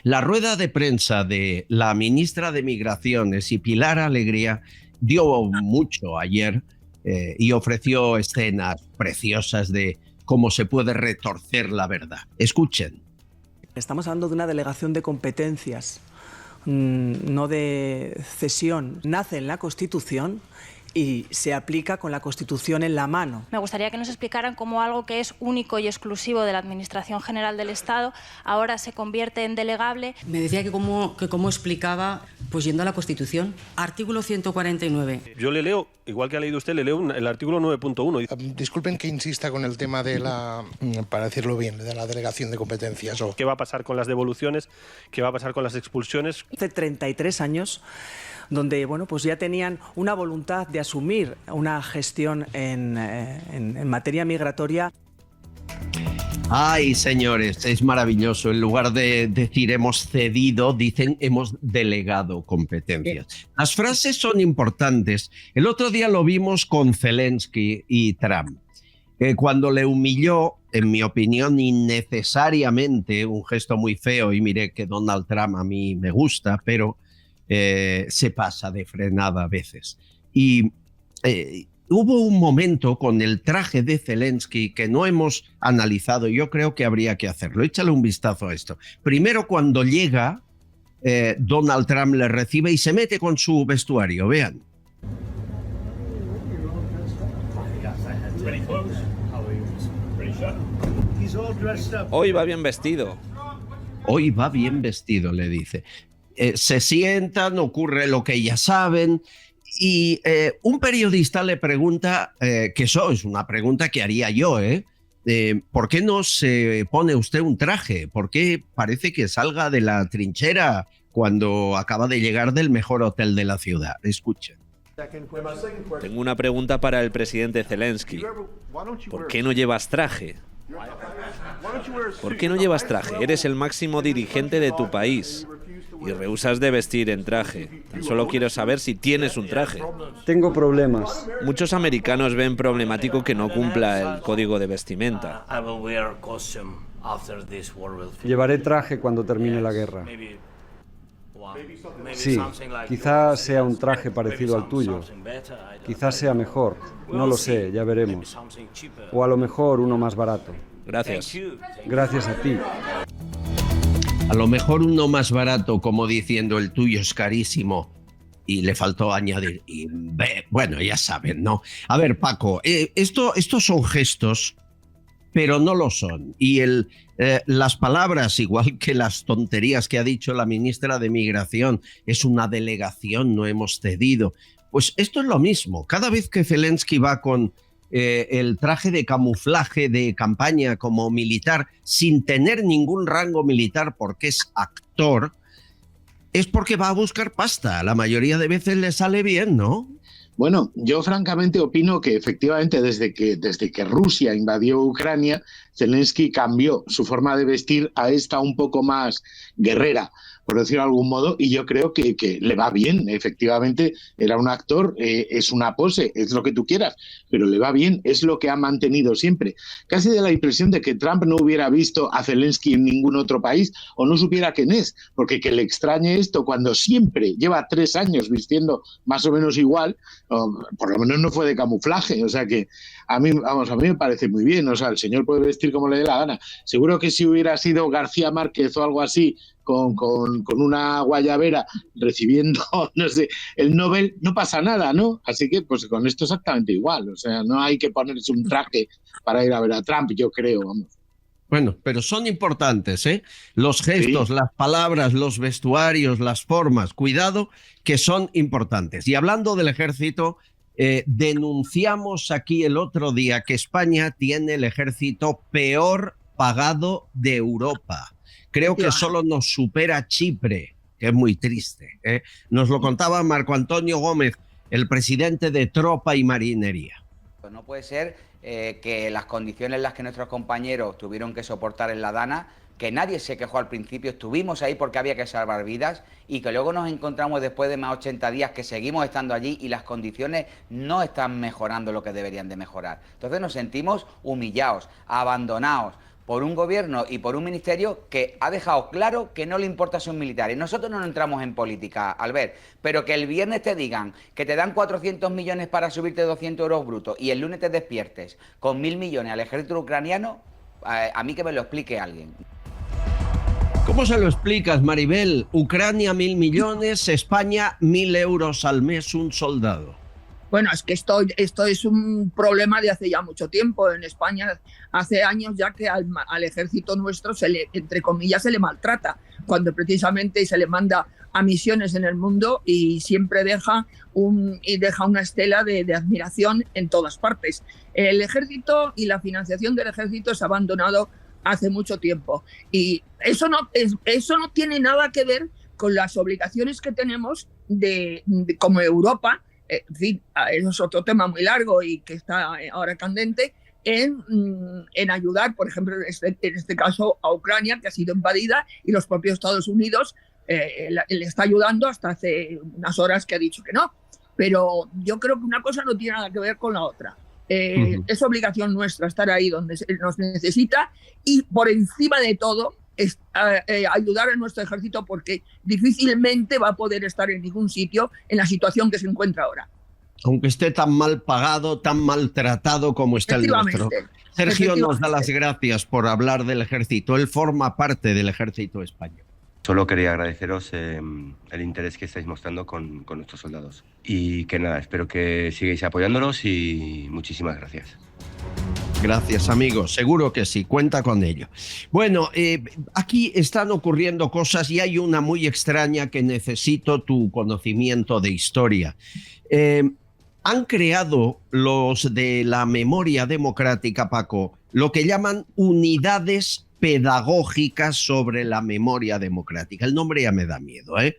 la rueda de prensa de la ministra de Migraciones y Pilar Alegría dio mucho ayer y ofreció escenas preciosas de cómo se puede retorcer la verdad. Escuchen. Estamos hablando de una delegación de competencias, no de cesión. Nace en la Constitución y se aplica con la Constitución en la mano. Me gustaría que nos explicaran cómo algo que es único y exclusivo de la Administración General del Estado ahora se convierte en delegable. Me decía que cómo explicaba, pues yendo a la Constitución, artículo 149. Yo le leo, igual que ha leído usted, le leo el artículo 9.1. Disculpen que insista con el tema de la, para decirlo bien, de la delegación de competencias. ¿Qué va a pasar con las devoluciones? ¿Qué va a pasar con las expulsiones? Hace 33 años, donde bueno, pues ya tenían una voluntad de asumir una gestión en materia migratoria. Ay, señores, es maravilloso. En lugar de decir hemos cedido, dicen hemos delegado competencias. Las frases son importantes. El otro día lo vimos con Zelensky y Trump. Cuando le humilló, en mi opinión, innecesariamente, un gesto muy feo, y miré que Donald Trump a mí me gusta, pero se pasa de frenada a veces. Y hubo un momento con el traje de Zelensky que no hemos analizado, y yo creo que habría que hacerlo. Échale un vistazo a esto. Primero, cuando llega, Donald Trump le recibe y se mete con su vestuario. Vean. Hoy va bien vestido. Hoy va bien vestido, le dice. Se sientan, ocurre lo que ya saben, y un periodista le pregunta, que eso es una pregunta que haría yo, ¿por qué no se pone usted un traje? ¿Por qué parece que salga de la trinchera cuando acaba de llegar del mejor hotel de la ciudad? Escuchen. Tengo una pregunta para el presidente Zelensky. ¿Por qué no llevas traje? ¿Por qué no llevas traje? Eres el máximo dirigente de tu país y rehusas de vestir en traje. Tan solo quiero saber si tienes un traje. Tengo problemas. Muchos americanos ven problemático que no cumpla el código de vestimenta. Llevaré traje cuando termine la guerra. Sí, quizás sea un traje parecido al tuyo. Quizás sea mejor. No lo sé, ya veremos. O a lo mejor uno más barato. Gracias. Gracias a ti. A lo mejor uno más barato, como diciendo el tuyo es carísimo. Y le faltó añadir, bueno, ya saben, ¿no? A ver, Paco, estos son gestos, pero no lo son. Y las palabras, igual que las tonterías que ha dicho la ministra de Migración, es una delegación, no hemos cedido. Pues esto es lo mismo. Cada vez que Zelensky va con el traje de camuflaje de campaña como militar, sin tener ningún rango militar porque es actor, es porque va a buscar pasta. La mayoría de veces le sale bien, ¿no? Bueno, yo francamente opino que efectivamente desde que Rusia invadió Ucrania, Zelensky cambió su forma de vestir a esta un poco más guerrera. por decirlo de algún modo, y yo creo que le va bien. Efectivamente, era un actor, es una pose, es lo que tú quieras, pero le va bien, es lo que ha mantenido siempre. Casi da la impresión de que Trump no hubiera visto a Zelensky en ningún otro país o no supiera quién es, porque que le extrañe esto cuando siempre lleva 3 años vistiendo más o menos igual, o por lo menos no fue de camuflaje, o sea que a mí me parece muy bien, o sea, el señor puede vestir como le dé la gana. Seguro que si hubiera sido García Márquez o algo así, con una guayabera recibiendo, no sé, el Nobel, no pasa nada, ¿no? Así que pues con esto exactamente igual, o sea, no hay que ponerse un traje para ir a ver a Trump, yo creo, vamos. Bueno, pero son importantes, ¿eh? Los gestos, sí, las palabras, los vestuarios, las formas, cuidado, que son importantes. Y hablando del ejército, denunciamos aquí el otro día que España tiene el ejército peor pagado de Europa. Creo que solo nos supera Chipre, que es muy triste, ¿eh? Nos lo contaba Marco Antonio Gómez, el presidente de Tropa y Marinería. No puede ser que las condiciones en las que nuestros compañeros tuvieron que soportar en la Dana, que nadie se quejó al principio, estuvimos ahí porque había que salvar vidas, y que luego nos encontramos después de más 80 días que seguimos estando allí y las condiciones no están mejorando lo que deberían de mejorar. Entonces nos sentimos humillados, abandonados por un gobierno y por un ministerio que ha dejado claro que no le importa a sus militares. Nosotros no entramos en política, Albert, pero que el viernes te digan que te dan 400 millones para subirte 200 euros brutos y el lunes te despiertes con 1.000 millones al ejército ucraniano, a mí que me lo explique alguien. ¿Cómo se lo explicas, Maribel? Ucrania 1.000 millones, España 1.000 euros al mes un soldado. Bueno, es que esto es un problema de hace ya mucho tiempo. En España hace años ya que al ejército nuestro, entre comillas, se le maltrata, cuando precisamente se le manda a misiones en el mundo y siempre deja una estela de admiración en todas partes. El ejército y la financiación del ejército se ha abandonado hace mucho tiempo. Y eso no tiene nada que ver con las obligaciones que tenemos como Europa. En fin, eso es otro tema muy largo y que está ahora candente, en ayudar, por ejemplo, en este caso a Ucrania, que ha sido invadida, y los propios Estados Unidos le está ayudando hasta hace unas horas que ha dicho que no. Pero yo creo que una cosa no tiene nada que ver con la otra. Es obligación nuestra estar ahí donde nos necesita, y por encima de todo ayudar a nuestro ejército, porque difícilmente va a poder estar en ningún sitio en la situación que se encuentra ahora. Aunque esté tan mal pagado, tan maltratado como está el nuestro. Sergio nos da las gracias por hablar del ejército. Él forma parte del ejército español. Solo quería agradeceros el interés que estáis mostrando con nuestros soldados. Y que nada, espero que sigáis apoyándonos y muchísimas gracias. Gracias, amigos. Seguro que sí, cuenta con ello. Bueno, aquí están ocurriendo cosas y hay una muy extraña que necesito tu conocimiento de historia. Han creado los de la memoria democrática, Paco, lo que llaman unidades pedagógicas sobre la memoria democrática. El nombre ya me da miedo, ¿eh?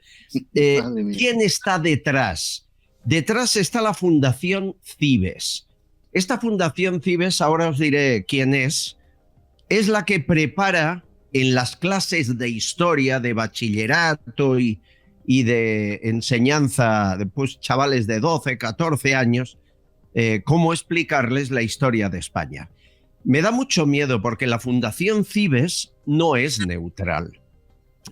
¿Quién está detrás? Detrás está la Fundación Cibes. Esta Fundación Cibes, ahora os diré quién es la que prepara en las clases de historia, de bachillerato y de enseñanza, pues chavales de 12, 14 años, cómo explicarles la historia de España. Me da mucho miedo porque la Fundación Cibes no es neutral.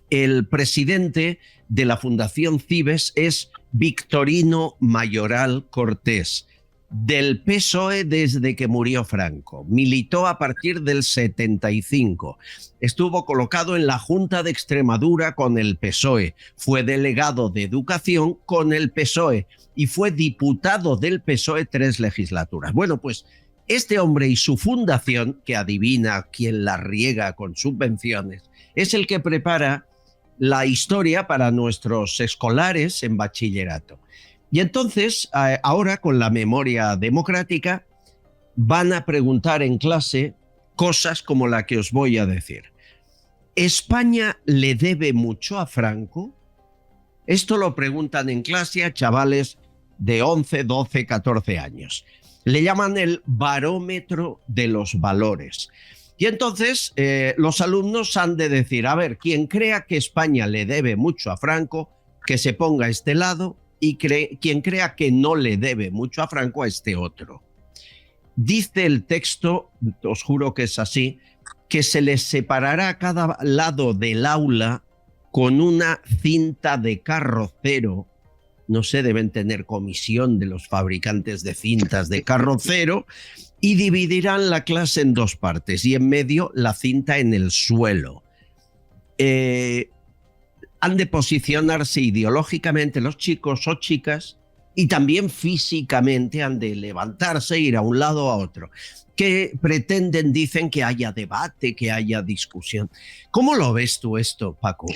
El presidente de la Fundación Cibes es Victorino Mayoral Cortés, del PSOE desde que murió Franco. Militó a partir del 75. Estuvo colocado en la Junta de Extremadura con el PSOE. Fue delegado de Educación con el PSOE y fue diputado del PSOE 3 legislaturas. Bueno, pues este hombre y su fundación, que adivina quién la riega con subvenciones, es el que prepara la historia para nuestros escolares en bachillerato. Y entonces, ahora con la memoria democrática, van a preguntar en clase cosas como la que os voy a decir. ¿España le debe mucho a Franco? Esto lo preguntan en clase a chavales de 11, 12, 14 años. Le llaman el barómetro de los valores. Y entonces los alumnos han de decir, a ver, quien crea que España le debe mucho a Franco, que se ponga a este lado, y quien crea que no le debe mucho a Franco, a este otro. Dice el texto, os juro que es así, que se les separará a cada lado del aula con una cinta de carrocero. No sé, deben tener comisión de los fabricantes de cintas de carrocero, y dividirán la clase en dos partes y en medio la cinta en el suelo. Han de posicionarse ideológicamente los chicos o chicas y también físicamente han de levantarse e ir a un lado o a otro. Que pretenden, dicen, que haya debate, que haya discusión. ¿Cómo lo ves tú esto, Paco?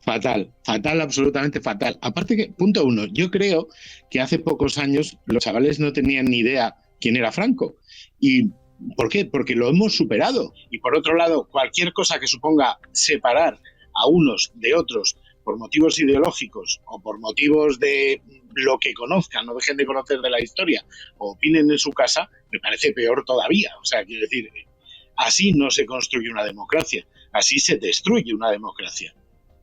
Fatal, absolutamente fatal. Aparte que, punto uno, yo creo que hace pocos años los chavales no tenían ni idea quién era Franco. ¿Y por qué? Porque lo hemos superado. Y por otro lado, cualquier cosa que suponga separar a unos de otros por motivos ideológicos o por motivos de lo que conozcan, no dejen de conocer de la historia o opinen en su casa, me parece peor todavía. O sea, quiero decir, así no se construye una democracia, así se destruye una democracia.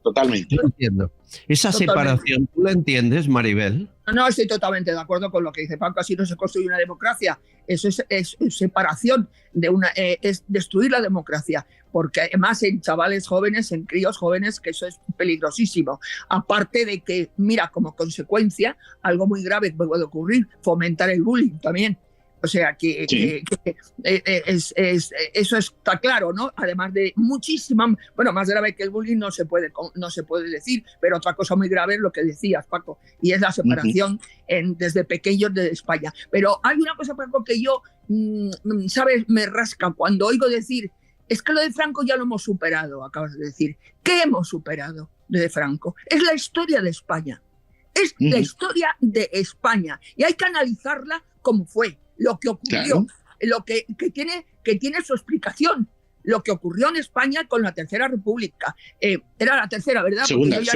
Totalmente. Yo entiendo. Esa separación, ¿tú la entiendes, Maribel? No, estoy totalmente de acuerdo con lo que dice Paco. Así no se construye una democracia. Eso es separación de una, es destruir la democracia. Porque además en chavales jóvenes, en críos jóvenes, que eso es peligrosísimo. Aparte de que, mira, como consecuencia, algo muy grave puede ocurrir, fomentar el bullying también. O sea, sí. Eso está claro, ¿no? Además de muchísima, bueno, más grave que el bullying no se puede decir, pero otra cosa muy grave es lo que decías, Paco, y es la separación desde pequeños de España. Pero hay una cosa, Paco, que yo, ¿sabes? Me rasca cuando oigo decir, es que lo de Franco ya lo hemos superado, acabas de decir. ¿Qué hemos superado de Franco? Es la historia de España. Es la historia de España y hay que analizarla como fue. Lo que ocurrió, lo que tiene su explicación, lo que ocurrió en España con la Tercera República. Era la tercera, ¿verdad? Segunda. La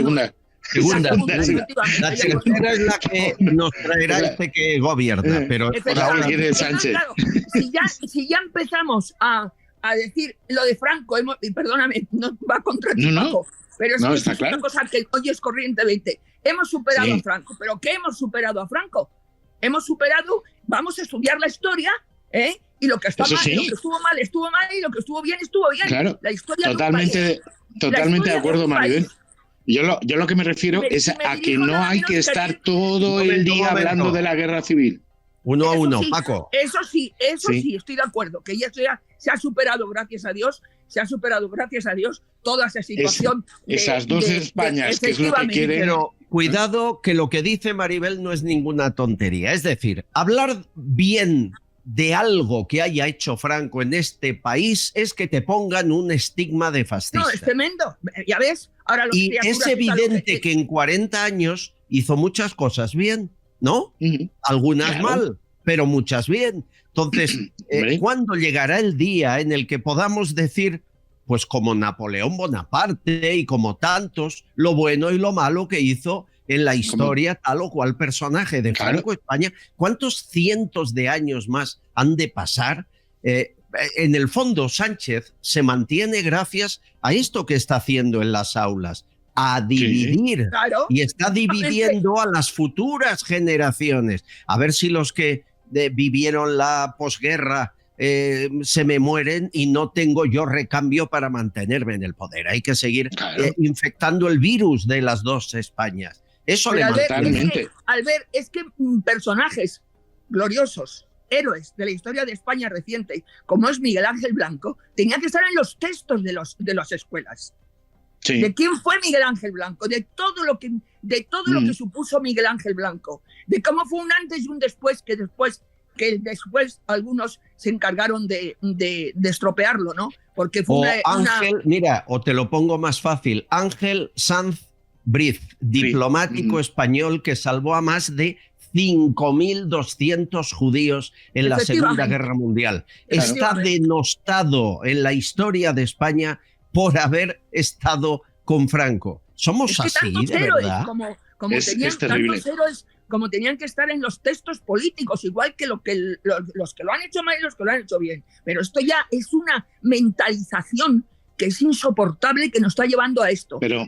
tercera es la que nos traerá este que gobierna, pero ahora viene Sánchez. Claro, si ya empezamos a decir lo de Franco, y perdóname, no va contra ti, Paco, pero es una cosa que hoy es corriente 20. Hemos superado a Franco, pero ¿qué hemos superado a Franco? Hemos superado, vamos a estudiar la historia, y lo que está mal, lo que estuvo mal, estuvo mal, y lo que estuvo bien, estuvo bien. Claro, la historia totalmente de acuerdo, Maribel. Yo lo que me refiero es a que no hay que estar todo el día hablando de la guerra civil. Uno a uno, Paco. Eso sí, estoy de acuerdo, que ya se ha superado, gracias a Dios, toda esa situación. Esas dos Españas, que es lo que quieren. Pero cuidado, que lo que dice Maribel no es ninguna tontería. Es decir, hablar bien de algo que haya hecho Franco en este país es que te pongan un estigma de fascista. No, es tremendo. Ya ves, ahora los y es evidente que en 40 años hizo muchas cosas bien, ¿no? Algunas mal, pero muchas bien. Entonces, ¿cuándo llegará el día en el que podamos decir, pues como Napoleón Bonaparte y como tantos, lo bueno y lo malo que hizo en la historia tal o cual personaje de Franco España? ¿Cuántos cientos de años más han de pasar? En el fondo, Sánchez se mantiene gracias a esto que está haciendo en las aulas, a dividir, y está dividiendo a las futuras generaciones. A ver si los que vivieron la posguerra se me mueren y no tengo yo recambio para mantenerme en el poder. Hay que seguir infectando el virus de las dos Españas. Eso le totalmente. Albert, es que personajes gloriosos, héroes de la historia de España reciente, como es Miguel Ángel Blanco, tenían que estar en los textos de las escuelas. Sí. ¿De quién fue Miguel Ángel Blanco? De todo lo que supuso Miguel Ángel Blanco. De cómo fue un antes y un después, que después algunos se encargaron de estropearlo, ¿no? Porque fue mira, o te lo pongo más fácil, Ángel Sanz Briz, diplomático español que salvó a más de 5.200 judíos en la Segunda Guerra Mundial. Está denostado en la historia de España por haber estado con Franco. Somos así, de verdad. Como tenían tantos héroes como tenían que estar en los textos políticos, igual que, los que lo han hecho mal y los que lo han hecho bien. Pero esto ya es una mentalización que es insoportable, que nos está llevando a esto. Pero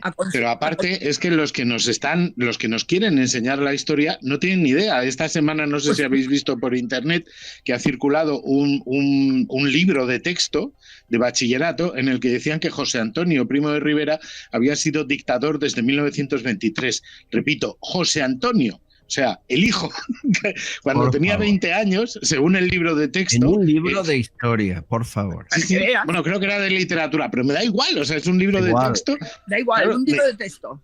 aparte es que los que nos quieren enseñar la historia no tienen ni idea. Esta semana, no sé si habéis visto por internet, que ha circulado un libro de texto de bachillerato en el que decían que José Antonio Primo de Rivera había sido dictador desde 1923. Repito, José Antonio. O sea, el hijo, cuando tenía 20 años, según el libro de texto... En un libro de historia, por favor. Sí, bueno, creo que era de literatura, pero me da igual, o sea, es un libro de texto. Da igual, claro, un libro de texto.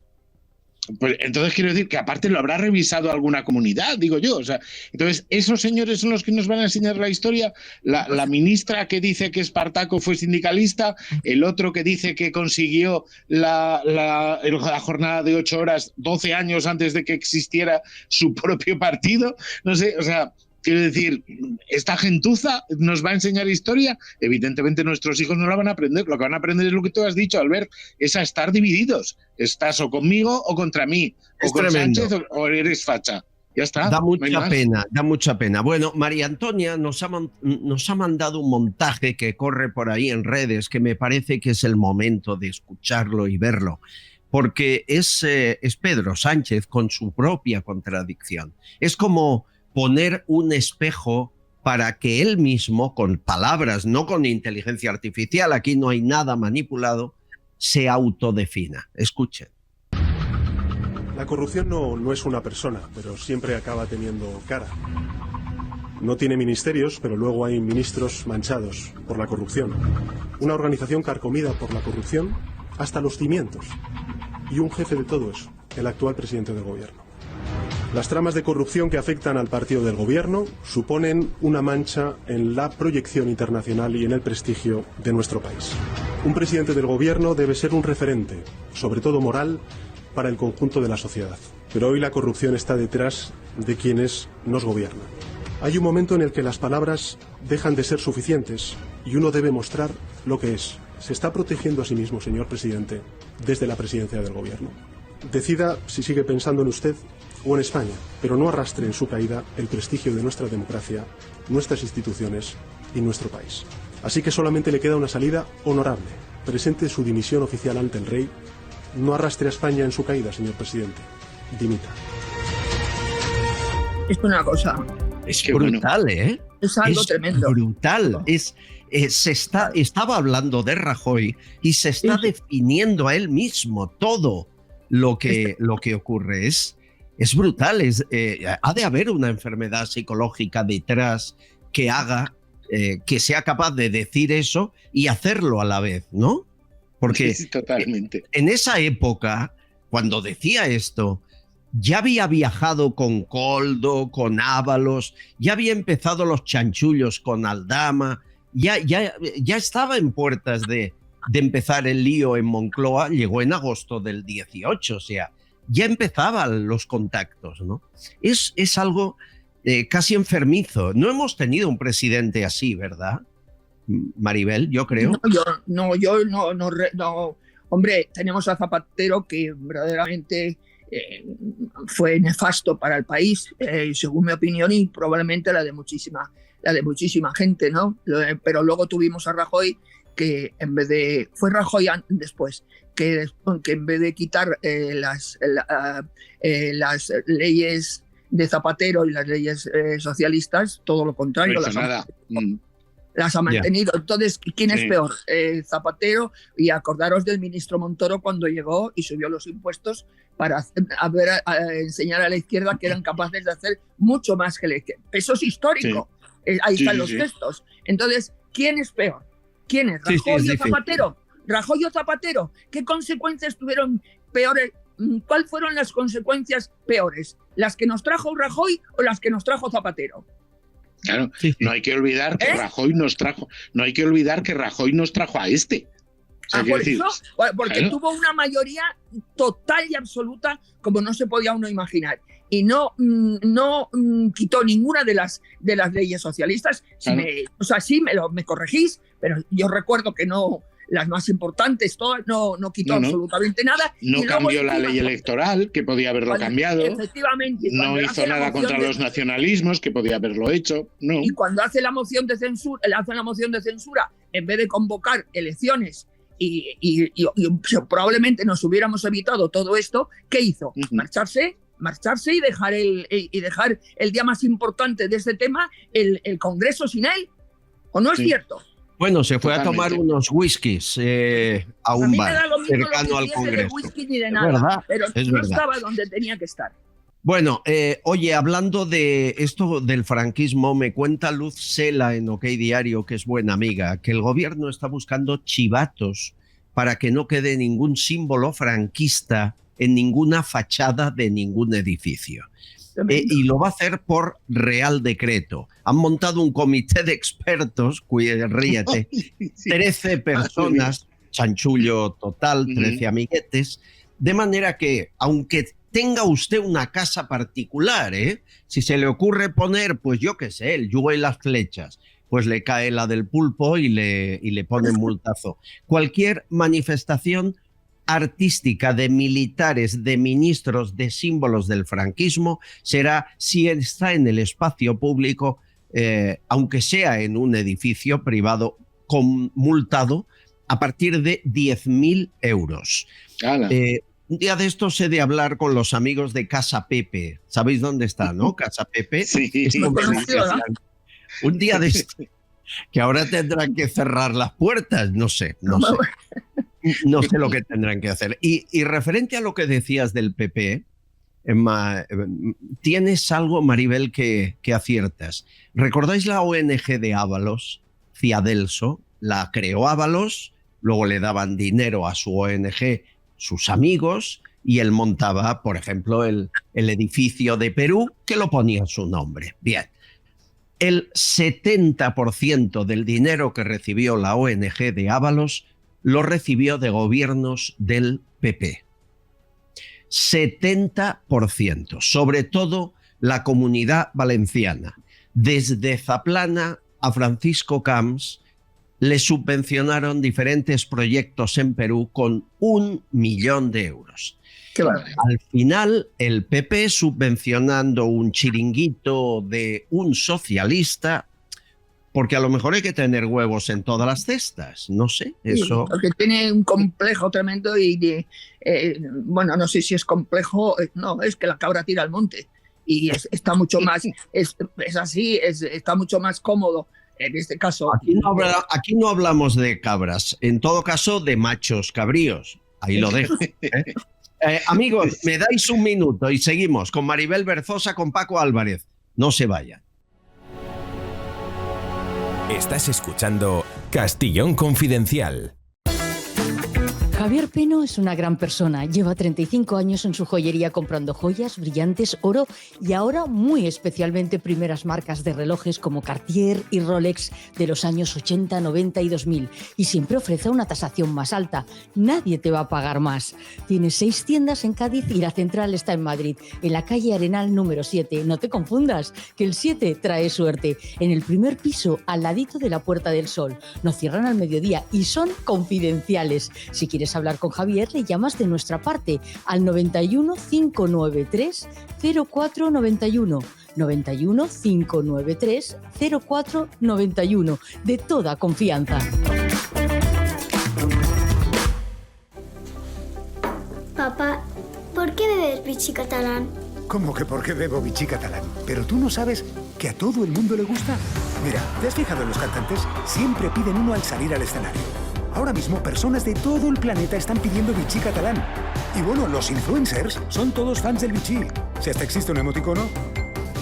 Pues entonces quiero decir que aparte lo habrá revisado alguna comunidad, digo yo. O sea, entonces, esos señores son los que nos van a enseñar la historia. La ministra que dice que Espartaco fue sindicalista, el otro que dice que consiguió la jornada de 8 horas 12 años antes de que existiera su propio partido. No sé, o sea, quiero decir, esta gentuza nos va a enseñar historia. Evidentemente nuestros hijos no la van a aprender. Lo que van a aprender es lo que tú has dicho, Albert, es a estar divididos. Estás o conmigo o contra mí, o con Sánchez o eres facha. Ya está. Da mucha pena. Bueno, María Antonia nos ha mandado un montaje que corre por ahí en redes que me parece que es el momento de escucharlo y verlo, porque es Pedro Sánchez con su propia contradicción. Es como poner un espejo para que él mismo, con palabras, no con inteligencia artificial, aquí no hay nada manipulado, se autodefina. Escuchen. La corrupción no es una persona, pero siempre acaba teniendo cara. No tiene ministerios, pero luego hay ministros manchados por la corrupción. Una organización carcomida por la corrupción hasta los cimientos. Y un jefe de todo eso, el actual presidente del gobierno. Las tramas de corrupción que afectan al partido del gobierno suponen una mancha en la proyección internacional y en el prestigio de nuestro país. Un presidente del gobierno debe ser un referente, sobre todo moral, para el conjunto de la sociedad. Pero hoy la corrupción está detrás de quienes nos gobiernan. Hay un momento en el que las palabras dejan de ser suficientes y uno debe mostrar lo que es. Se está protegiendo a sí mismo, señor presidente, desde la presidencia del gobierno. Decida si sigue pensando en usted o en España, pero no arrastre en su caída el prestigio de nuestra democracia, nuestras instituciones y nuestro país. Así que solamente le queda una salida honorable. Presente su dimisión oficial ante el rey. No arrastre a España en su caída, señor presidente. Dimita. Es una cosa. Es que brutal, ¿eh? Es algo tremendo. Brutal. Estaba hablando de Rajoy y se está definiendo a él mismo todo lo que ocurre. Es brutal. Ha de haber una enfermedad psicológica detrás que haga que sea capaz de decir eso y hacerlo a la vez, ¿no? Porque sí, totalmente. En esa época, cuando decía esto, ya había viajado con Koldo, con Ábalos, ya había empezado los chanchullos con Aldama, ya estaba en puertas de empezar el lío en Moncloa, llegó en agosto del 18, o sea, ya empezaban los contactos, ¿no? Es algo casi enfermizo. No hemos tenido un presidente así, ¿verdad, Maribel? Yo creo. No. Hombre, tenemos a Zapatero, que verdaderamente fue nefasto para el país, según mi opinión, y probablemente la de muchísima gente, ¿no? Pero luego tuvimos a Rajoy, que en vez de... Fue Rajoy después, que en vez de quitar las leyes de Zapatero y las leyes socialistas, todo lo contrario, las ha mantenido. Entonces, ¿quién es peor? Zapatero. Y acordaros del ministro Montoro cuando llegó y subió los impuestos para enseñar a la izquierda que eran capaces de hacer mucho más que la izquierda. Eso es histórico. Sí. Ahí están los textos. Entonces, ¿quién es peor? ¿Quién es? ¿Rajoy o Zapatero? ¿Rajoy o Zapatero? ¿Qué consecuencias tuvieron peores? ¿Cuáles fueron las consecuencias peores? ¿Las que nos trajo Rajoy o las que nos trajo Zapatero? Claro, no hay que olvidar que Rajoy nos trajo, a este. O sea, por eso, porque tuvo una mayoría total y absoluta como no se podía uno imaginar. Y no quitó ninguna de las leyes socialistas. Sí me corregís, pero yo recuerdo que no las más importantes, todas, no quitó absolutamente nada. No cambió la ley electoral, que podía haberlo cambiado. Efectivamente. No hizo nada contra los nacionalismos, que podía haberlo hecho. No. Y cuando hace la moción de censura, en vez de convocar elecciones y probablemente nos hubiéramos evitado todo esto, ¿qué hizo? Marcharse y dejar el día más importante de este tema, el Congreso, sin él. ¿O no es cierto? Bueno, se fue a tomar unos whiskies a un bar cercano al Congreso. De whisky ni de nada, pero no estaba donde tenía que estar. Bueno, oye, hablando de esto del franquismo, me cuenta Luz Sela en OK Diario, que es buena amiga, que el gobierno está buscando chivatos para que no quede ningún símbolo franquista en ninguna fachada de ningún edificio. Y lo va a hacer por Real Decreto. Han montado un comité de expertos, ríete, 13 personas, chanchullo total, 13 amiguetes, de manera que, aunque tenga usted una casa particular, si se le ocurre poner, pues yo qué sé, el yugo y las flechas, pues le cae la del pulpo y le ponen multazo. Cualquier manifestación artística de militares, de ministros, de símbolos del franquismo, será, si está en el espacio público, aunque sea en un edificio privado, multado a partir de 10.000 euros. Un día de estos he de hablar con los amigos de Casa Pepe. ¿Sabéis dónde está, no? Casa Pepe. Sí. Un día de estos, que ahora tendrán que cerrar las puertas, no sé. No sé lo que tendrán que hacer. Y referente a lo que decías del PP, tienes algo, Maribel, que aciertas. ¿Recordáis la ONG de Ábalos, Ciadelso? La creó Ábalos, luego le daban dinero a su ONG sus amigos y él montaba, por ejemplo, el edificio de Perú, que lo ponía su nombre. Bien. El 70% del dinero que recibió la ONG de Ábalos lo recibió de gobiernos del PP. 70%, sobre todo la Comunidad Valenciana. Desde Zaplana a Francisco Camps le subvencionaron diferentes proyectos en Perú con 1 millón de euros. Al final, el PP subvencionando un chiringuito de un socialista, porque a lo mejor hay que tener huevos en todas las cestas, no sé, eso... Sí, porque tiene un complejo tremendo y, bueno, no sé si es complejo, no, es que la cabra tira al monte y está mucho más, está mucho más cómodo en este caso. Aquí no hablamos de cabras, en todo caso de machos cabríos, ahí lo dejo. Amigos, me dais un minuto y seguimos con Maribel Berzosa, con Paco Álvarez, no se vayan. Estás escuchando Castillón Confidencial. Javier Peno es una gran persona. Lleva 35 años en su joyería comprando joyas, brillantes, oro y ahora muy especialmente primeras marcas de relojes como Cartier y Rolex de los años 80, 90 y 2000. Y siempre ofrece una tasación más alta. Nadie te va a pagar más. Tiene 6 tiendas en Cádiz y la central está en Madrid, en la calle Arenal número 7. No te confundas, que el 7 trae suerte. En el primer piso, al ladito de la Puerta del Sol. No cierran al mediodía y son confidenciales. Si quieres hablar con Javier, le llamas de nuestra parte al 91 593 0491. 91 593 0491. De toda confianza. Papá, ¿por qué bebes Vichy catalán? ¿Cómo que por qué bebo Vichy catalán? ¿Pero tú no sabes que a todo el mundo le gusta? Mira, ¿te has fijado en los cantantes? Siempre piden uno al salir al escenario. Ahora mismo, personas de todo el planeta están pidiendo Vichy catalán. Y bueno, los influencers son todos fans del Vichy. Si hasta existe un emoticono,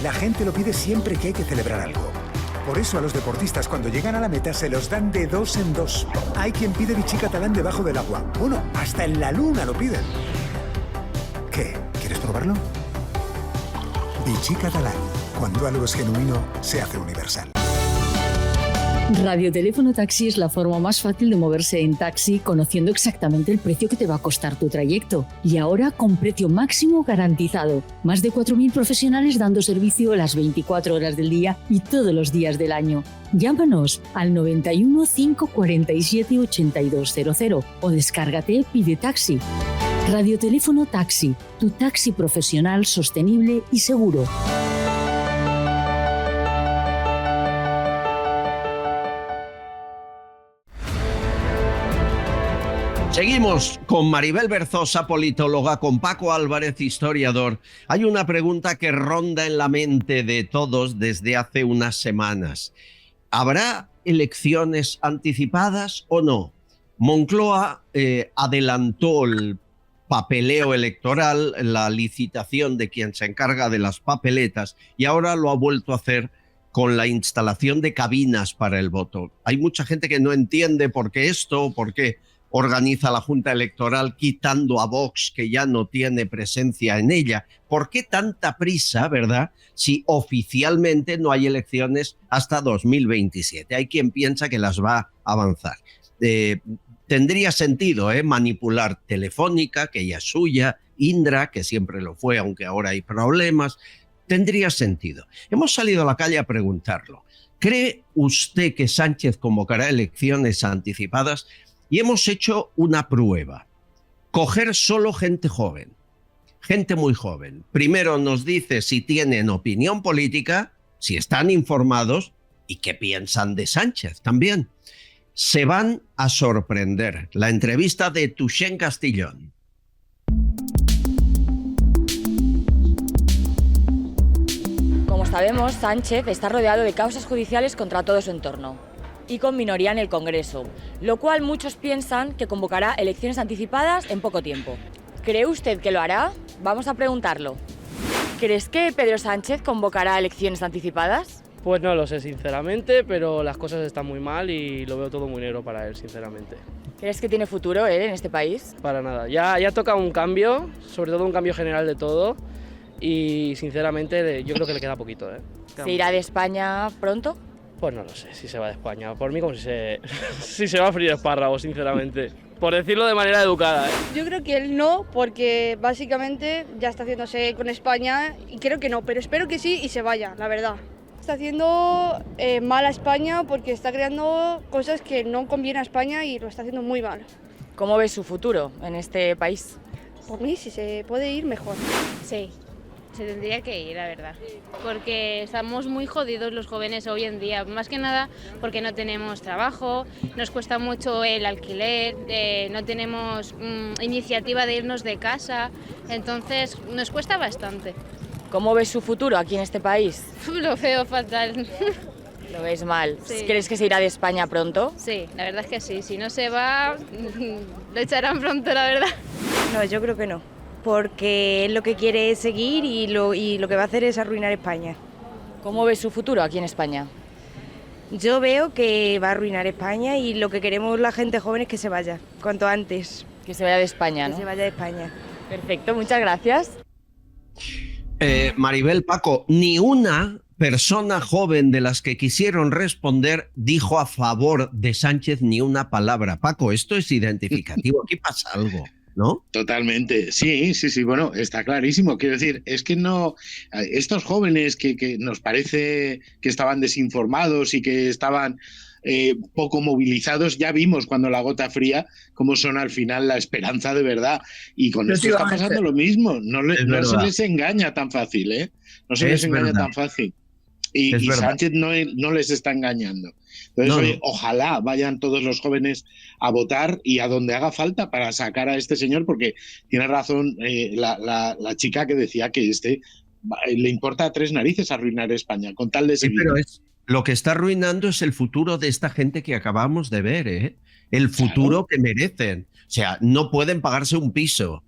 la gente lo pide siempre que hay que celebrar algo. Por eso a los deportistas cuando llegan a la meta se los dan de 2 en 2. Hay quien pide Vichy catalán debajo del agua. Bueno, hasta en la luna lo piden. ¿Qué? ¿Quieres probarlo? Vichy catalán. Cuando algo es genuino, se hace universal. Radioteléfono Taxi es la forma más fácil de moverse en taxi, conociendo exactamente el precio que te va a costar tu trayecto. Y ahora con precio máximo garantizado. Más de 4.000 profesionales dando servicio las 24 horas del día y todos los días del año. Llámanos al 91 547 8200 o descárgate Pide Taxi. Radioteléfono Taxi, tu taxi profesional, sostenible y seguro. Seguimos con Maribel Berzosa, politóloga, con Paco Álvarez, historiador. Hay una pregunta que ronda en la mente de todos desde hace unas semanas. ¿Habrá elecciones anticipadas o no? Moncloa adelantó el papeleo electoral, la licitación de quien se encarga de las papeletas, y ahora lo ha vuelto a hacer con la instalación de cabinas para el voto. Hay mucha gente que no entiende por qué esto, por qué organiza la Junta Electoral quitando a Vox, que ya no tiene presencia en ella. ¿Por qué tanta prisa, verdad, si oficialmente no hay elecciones hasta 2027? Hay quien piensa que las va a avanzar. Tendría sentido manipular Telefónica, que ya es suya, Indra, que siempre lo fue, aunque ahora hay problemas. Tendría sentido. Hemos salido a la calle a preguntarlo. ¿Cree usted que Sánchez convocará elecciones anticipadas? Y hemos hecho una prueba. Coger solo gente joven, gente muy joven. Primero nos dice si tienen opinión política, si están informados y qué piensan de Sánchez también. Se van a sorprender. La entrevista de Tuxén Castillón. Como sabemos, Sánchez está rodeado de causas judiciales contra todo su entorno y con minoría en el Congreso, lo cual muchos piensan que convocará elecciones anticipadas en poco tiempo. ¿Cree usted que lo hará? Vamos a preguntarlo. ¿Crees que Pedro Sánchez convocará elecciones anticipadas? Pues no lo sé, sinceramente, pero las cosas están muy mal y lo veo todo muy negro para él, sinceramente. ¿Crees que tiene futuro él en este país? Para nada. Ya toca un cambio, sobre todo un cambio general de todo, y sinceramente yo creo que le queda poquito. ¿Se irá de España pronto? Pues no lo sé, si se va de España. Por mí como si se va a freír espárragos, sinceramente. Por decirlo de manera educada. Yo creo que él no, porque básicamente ya está haciéndose con España y creo que no, pero espero que sí y se vaya, la verdad. Está haciendo mal a España porque está creando cosas que no conviene a España y lo está haciendo muy mal. ¿Cómo ves su futuro en este país? Por mí, si se puede ir, mejor. Sí. Se tendría que ir, la verdad, porque estamos muy jodidos los jóvenes hoy en día, más que nada porque no tenemos trabajo, nos cuesta mucho el alquiler, no tenemos iniciativa de irnos de casa, entonces nos cuesta bastante. ¿Cómo ves su futuro aquí en este país? Lo veo fatal. ¿Lo ves mal? Sí. ¿Crees que se irá de España pronto? Sí, la verdad es que sí, si no se va, lo echarán pronto, la verdad. No, yo creo que no. Porque él lo que quiere es seguir y lo que va a hacer es arruinar España. ¿Cómo ves su futuro aquí en España? Yo veo que va a arruinar España y lo que queremos la gente joven es que se vaya, cuanto antes. Que se vaya de España, ¿no? Que se vaya de España. Perfecto, muchas gracias. Maribel, Paco, ni una persona joven de las que quisieron responder dijo a favor de Sánchez ni una palabra. Paco, esto es identificativo, aquí pasa algo, ¿no? Totalmente, sí, bueno, está clarísimo. Quiero decir, es que no, estos jóvenes que nos parece que estaban desinformados y que estaban poco movilizados, ya vimos cuando la gota fría cómo son al final la esperanza de verdad, y con esto está pasando lo mismo, no se les engaña tan fácil, no se les engaña tan fácil. Y Sánchez no les está engañando. Entonces, oye, ojalá vayan todos los jóvenes a votar y a donde haga falta para sacar a este señor, porque tiene razón la chica que decía que le importa a tres narices arruinar España, con tal de seguir. Pero lo que está arruinando es el futuro de esta gente que acabamos de ver, el futuro que merecen. O sea, no pueden pagarse un piso.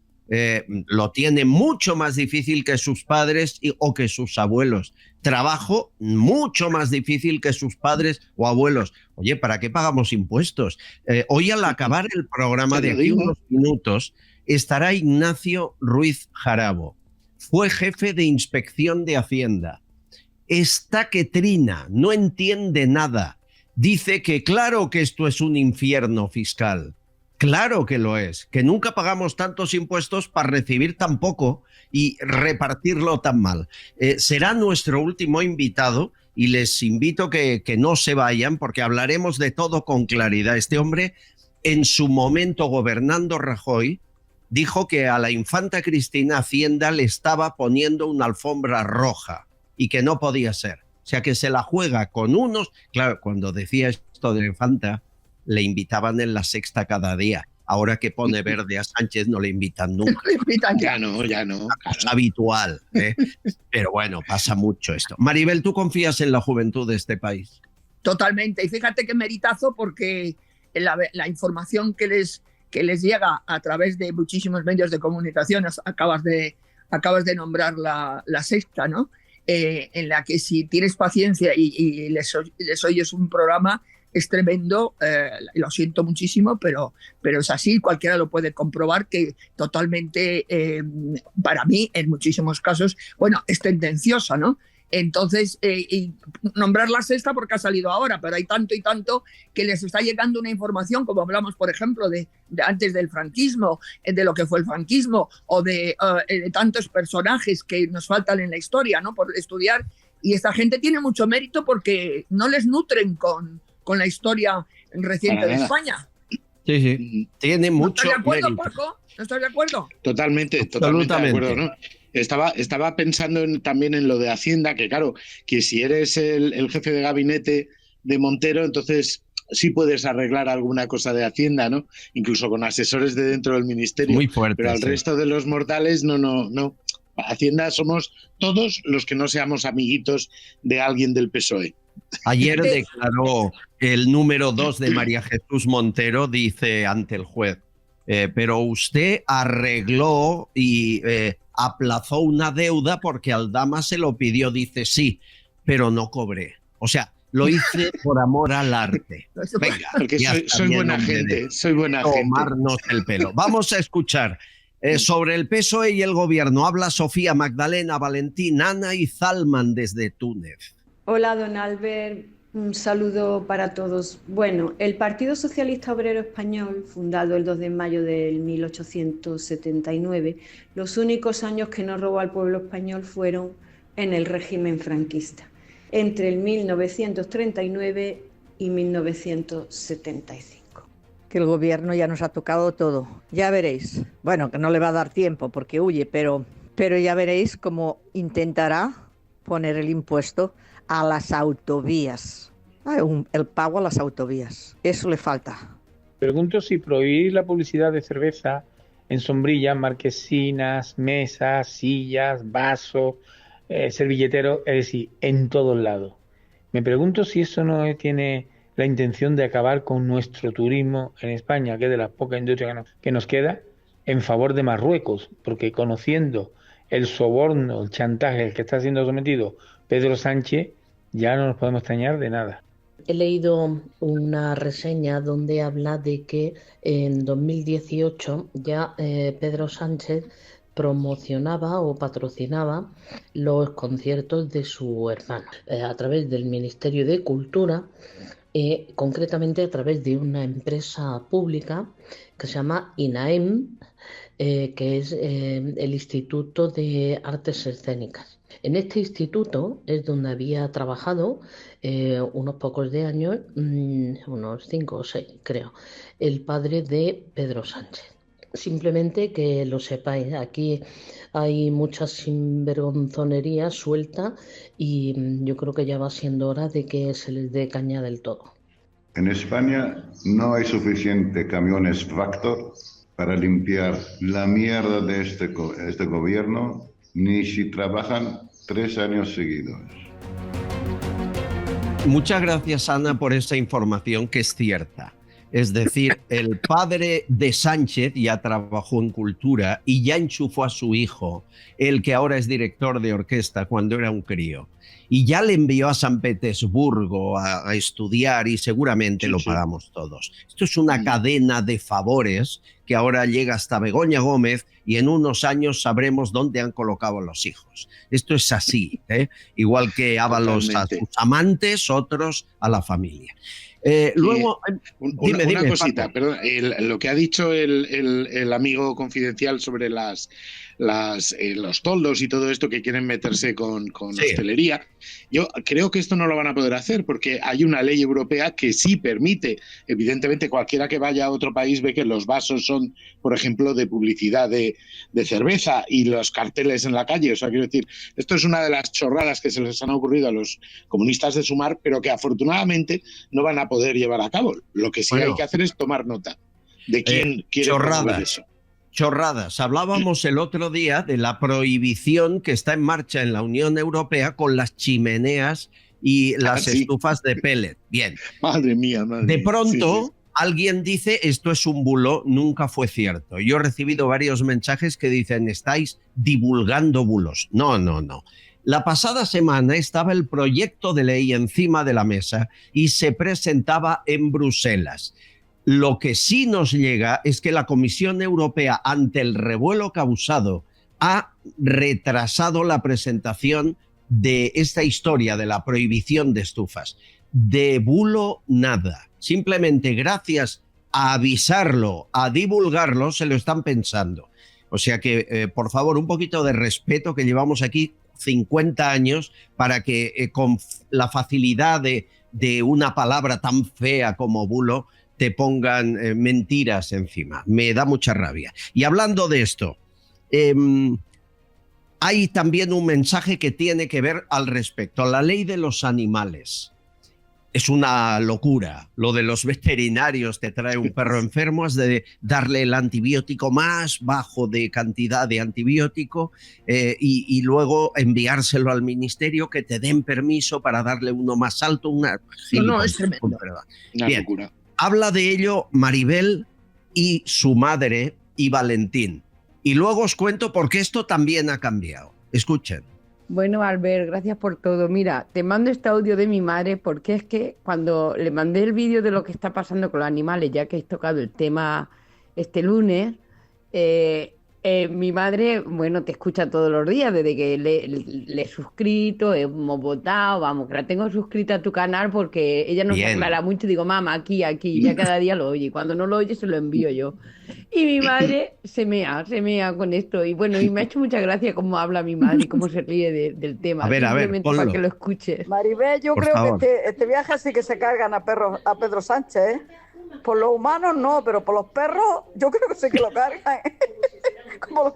Lo tiene mucho más difícil que sus padres o que sus abuelos. Trabajo mucho más difícil que sus padres o abuelos. Oye, ¿para qué pagamos impuestos? Hoy al acabar el programa de aquí unos minutos estará Ignacio Ruiz Jarabo. Fue jefe de inspección de Hacienda. Está que trina, no entiende nada. dice que claro que esto es un infierno fiscal. Claro que lo es, que nunca pagamos tantos impuestos para recibir tan poco y repartirlo tan mal. Será nuestro último invitado y les invito que no se vayan porque hablaremos de todo con claridad. Este hombre, en su momento gobernando Rajoy, dijo que a la infanta Cristina Hacienda le estaba poniendo una alfombra roja y que no podía ser. O sea, que se la juega con unos... Claro, cuando decía esto de la infanta, le invitaban en La Sexta cada día. Ahora que pone verde a Sánchez no le invitan nunca. Ya no. Es habitual, ¿eh? Pero bueno, pasa mucho esto. Maribel, ¿tú confías en la juventud de este país? Totalmente. Y fíjate qué meritazo, porque la información que les llega a través de muchísimos medios de comunicación, acabas de nombrar la Sexta, ¿no? En la que si tienes paciencia y les oyes un programa, es tremendo, lo siento muchísimo, pero es así, cualquiera lo puede comprobar, que totalmente, para mí, en muchísimos casos, bueno, es tendenciosa, ¿no? Entonces, y nombrar la Sexta porque ha salido ahora, pero hay tanto y tanto que les está llegando una información, como hablamos, por ejemplo, de antes del franquismo, de lo que fue el franquismo, o de tantos personajes que nos faltan en la historia, ¿no? Por estudiar. Y esta gente tiene mucho mérito porque no les nutren con la historia reciente de España. Sí. Tiene mucho mérito. ¿No estás de acuerdo, mérito. Paco? ¿No estás de acuerdo? Totalmente de acuerdo, ¿no? Estaba pensando también en lo de Hacienda, que claro, que si eres el jefe de gabinete de Montero, entonces sí puedes arreglar alguna cosa de Hacienda, ¿no? Incluso con asesores de dentro del ministerio. Muy fuerte. Pero al sí. resto de los mortales, no. Hacienda somos todos los que no seamos amiguitos de alguien del PSOE. Ayer declaró el número 2 de María Jesús Montero, dice ante el juez, pero usted arregló y aplazó una deuda porque Aldama se lo pidió, dice sí, pero no cobré. O sea, lo hice por amor al arte. Venga, porque soy buena gente, soy buena gente. Tomarnos el pelo. Vamos a escuchar sobre el PSOE y el gobierno. Habla Sofía, Magdalena, Valentín, Ana y Zalman desde Túnez. Hola, don Albert. Un saludo para todos. Bueno, el Partido Socialista Obrero Español, fundado el 2 de mayo del 1879, los únicos años que no robó al pueblo español fueron en el régimen franquista, entre el 1939 y 1975. Que el gobierno ya nos ha tocado todo. Ya veréis. Bueno, que no le va a dar tiempo porque huye, pero ya veréis cómo intentará poner el impuesto a las autovías. El pago a las autovías. Eso le falta. Pregunto si prohibir la publicidad de cerveza en sombrillas, marquesinas, mesas, sillas, vasos, servilleteros, es decir, en todos lados. Me pregunto si eso no tiene la intención de acabar con nuestro turismo en España, que es de las pocas industrias que nos queda, en favor de Marruecos, porque conociendo el soborno, el chantaje al que está siendo sometido Pedro Sánchez, ya no nos podemos extrañar de nada. He leído una reseña donde habla de que en 2018 ya Pedro Sánchez promocionaba o patrocinaba los conciertos de su hermano a través del Ministerio de Cultura, concretamente a través de una empresa pública que se llama INAEM, que es el Instituto de Artes Escénicas. En este instituto es donde había trabajado unos pocos de años, unos 5 o 6 creo, el padre de Pedro Sánchez. Simplemente que lo sepáis, aquí hay mucha sinvergonzonería suelta y yo creo que ya va siendo hora de que se les dé caña del todo. En España no hay suficiente camiones Vactor para limpiar la mierda de este gobierno, ni si trabajan 3 años seguidos. Muchas gracias, Ana, por esa información que es cierta. Es decir, el padre de Sánchez ya trabajó en cultura y ya enchufó a su hijo, el que ahora es director de orquesta, cuando era un crío. Y ya le envió a San Petersburgo a estudiar y seguramente lo pagamos todos. Esto es una cadena de favores que ahora llega hasta Begoña Gómez y en unos años sabremos dónde han colocado a los hijos. Esto es así, ¿eh? Igual que Ábalos a sus amantes, otros a la familia. Luego, una cosita, perdón, lo que ha dicho el amigo confidencial sobre los toldos y todo esto que quieren meterse con hostelería, yo creo que esto no lo van a poder hacer porque hay una ley europea que sí permite, evidentemente cualquiera que vaya a otro país ve que los vasos son, por ejemplo, de publicidad de cerveza y los carteles en la calle, o sea, quiero decir, esto es una de las chorradas que se les han ocurrido a los comunistas de Sumar, pero que afortunadamente no van a poder llevar a cabo. Lo que sí hay que hacer es tomar nota de quién quiere promover eso. Chorradas. Hablábamos el otro día de la prohibición que está en marcha en la Unión Europea con las chimeneas y las estufas de pellet. Bien. Madre mía, De pronto, alguien dice, esto es un bulo, nunca fue cierto. Yo he recibido varios mensajes que dicen, estáis divulgando bulos. No. La pasada semana estaba el proyecto de ley encima de la mesa y se presentaba en Bruselas. Lo que sí nos llega es que la Comisión Europea, ante el revuelo causado, ha retrasado la presentación de esta historia de la prohibición de estufas. De bulo, nada. Simplemente gracias a avisarlo, a divulgarlo, se lo están pensando. O sea que, por favor, un poquito de respeto, que llevamos aquí 50 años para que con la facilidad de una palabra tan fea como bulo te pongan mentiras encima. Me da mucha rabia. Y hablando de esto, hay también un mensaje que tiene que ver al respecto. La ley de los animales. Es una locura. Lo de los veterinarios, te trae un perro enfermo, has de darle el antibiótico más bajo de cantidad de antibiótico y luego enviárselo al ministerio que te den permiso para darle uno más alto. No, es tremendo. Una locura. Habla de ello Maribel y su madre y Valentín. Y luego os cuento por qué esto también ha cambiado. Escuchen. Bueno, Albert, gracias por todo. Mira, te mando este audio de mi madre porque es que cuando le mandé el vídeo de lo que está pasando con los animales, ya que he tocado el tema este lunes, mi madre, bueno, te escucha todos los días desde que le he suscrito, hemos votado, vamos, que la tengo suscrita a tu canal porque ella nos aclara mucho. Digo, mamá, aquí, ya cada día lo oye. Cuando no lo oye, se lo envío yo. Y mi madre se mea con esto. Y bueno, y me ha hecho mucha gracia cómo habla mi madre y cómo se ríe del tema. A ver, simplemente para que lo escuches. Maribel, yo creo que este viaje sí que se cargan a Pedro Sánchez, ¿eh? Por los humanos no, pero por los perros yo creo que sí que lo cargan. Como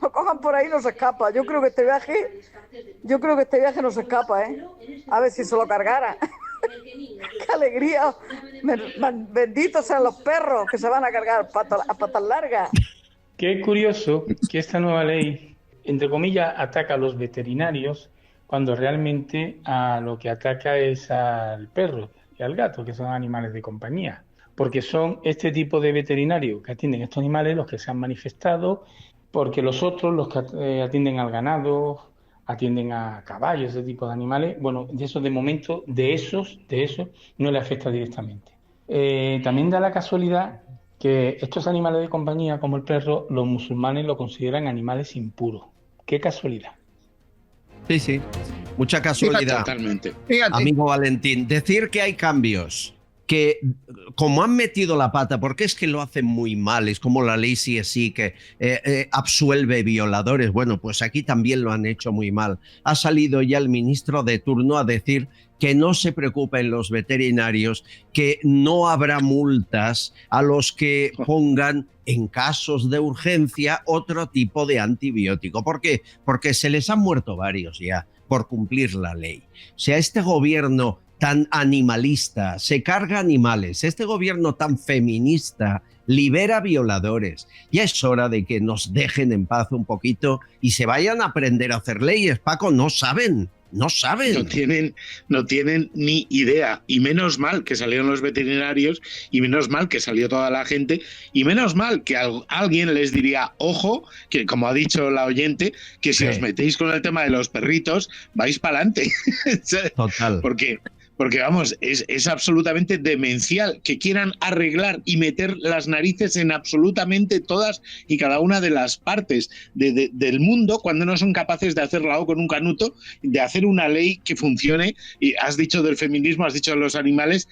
lo cojan por ahí no se escapa. Yo creo que este viaje no se escapa, ¿eh? A ver si se lo cargara. ¡Qué alegría! Benditos sean los perros que se van a cargar a patas largas. Qué curioso que esta nueva ley, entre comillas, ataca a los veterinarios cuando realmente a lo que ataca es al perro y al gato, que son animales de compañía. Porque son este tipo de veterinarios que atienden a estos animales los que se han manifestado, porque los otros, los que atienden al ganado, atienden a caballos, ese tipo de animales, bueno, de esos de momento, de esos no le afecta directamente. También da la casualidad que estos animales de compañía, como el perro, los musulmanes lo consideran animales impuros. ¡Qué casualidad! Sí, mucha casualidad. Totalmente. Amigo Valentín, decir que hay cambios que, como han metido la pata, porque es que lo hacen muy mal, es como la ley sí que absuelve violadores. Bueno, pues aquí también lo han hecho muy mal. Ha salido ya el ministro de turno a decir que no se preocupen los veterinarios, que no habrá multas a los que pongan en casos de urgencia otro tipo de antibiótico. ¿Por qué? Porque se les han muerto varios ya por cumplir la ley. O sea, este gobierno tan animalista se carga animales, este gobierno tan feminista libera violadores. Ya es hora de que nos dejen en paz un poquito y se vayan a aprender a hacer leyes. Paco, no saben No saben. No tienen ni idea. Y menos mal que salieron los veterinarios, y menos mal que salió toda la gente, y menos mal que alguien les diría, ojo, que como ha dicho la oyente, que si os metéis con el tema de los perritos, vais para adelante. Total. Porque vamos, es absolutamente demencial que quieran arreglar y meter las narices en absolutamente todas y cada una de las partes del mundo, cuando no son capaces de hacerlo algo con un canuto, de hacer una ley que funcione. Y has dicho del feminismo, has dicho de los animales,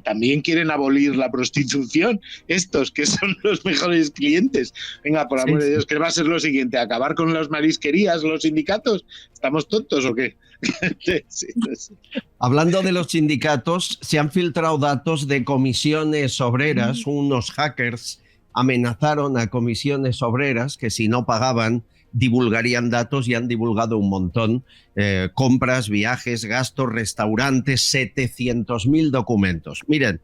también quieren abolir la prostitución, estos que son los mejores clientes. Venga, por amor de Dios, ¿qué va a ser lo siguiente? ¿Acabar con las marisquerías, los sindicatos? ¿Estamos tontos o qué? Sí. Hablando de los sindicatos, se han filtrado datos de comisiones obreras. Unos hackers amenazaron a comisiones obreras que si no pagaban divulgarían datos, y han divulgado un montón. Compras, viajes, gastos, restaurantes, 700.000 documentos. Miren,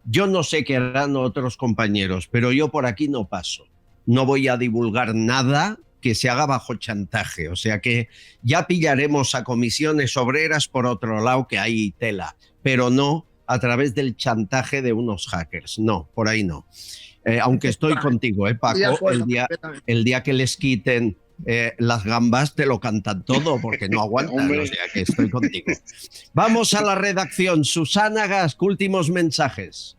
yo no sé qué harán otros compañeros, pero yo por aquí no paso. No voy a divulgar nada que se haga bajo chantaje. O sea que ya pillaremos a comisiones obreras por otro lado, que hay tela, pero no a través del chantaje de unos hackers. No, por ahí no. Aunque estoy contigo, Paco, el día que les quiten las gambas te lo cantan todo porque no aguantan. O sea que estoy contigo. Vamos a la redacción. Susana Gask, últimos mensajes.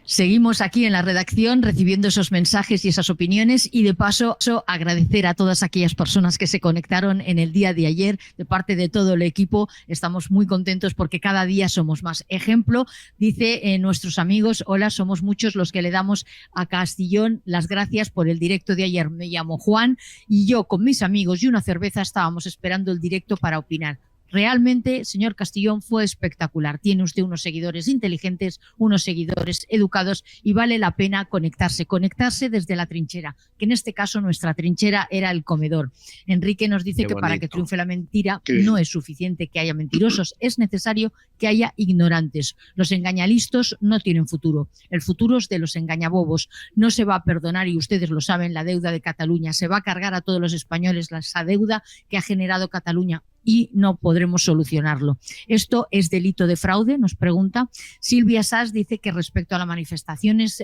Seguimos aquí en la redacción recibiendo esos mensajes y esas opiniones, y de paso agradecer a todas aquellas personas que se conectaron en el día de ayer de parte de todo el equipo. Estamos muy contentos porque cada día somos más. Ejemplo, dice nuestros amigos, hola, somos muchos los que le damos a Castillón las gracias por el directo de ayer. Me llamo Juan y yo con mis amigos y una cerveza estábamos esperando el directo para opinar. Realmente, señor Castillón, fue espectacular. Tiene usted unos seguidores inteligentes, unos seguidores educados, y vale la pena conectarse desde la trinchera, que en este caso nuestra trinchera era el comedor. Enrique nos dice que para que triunfe la mentira no es suficiente que haya mentirosos, es necesario que haya ignorantes. Los engañalistos no tienen futuro. El futuro es de los engañabobos. No se va a perdonar, y ustedes lo saben, la deuda de Cataluña. Se va a cargar a todos los españoles esa deuda que ha generado Cataluña, y no podremos solucionarlo. ¿Esto es delito de fraude?, nos pregunta. Silvia Sass dice que respecto a las manifestaciones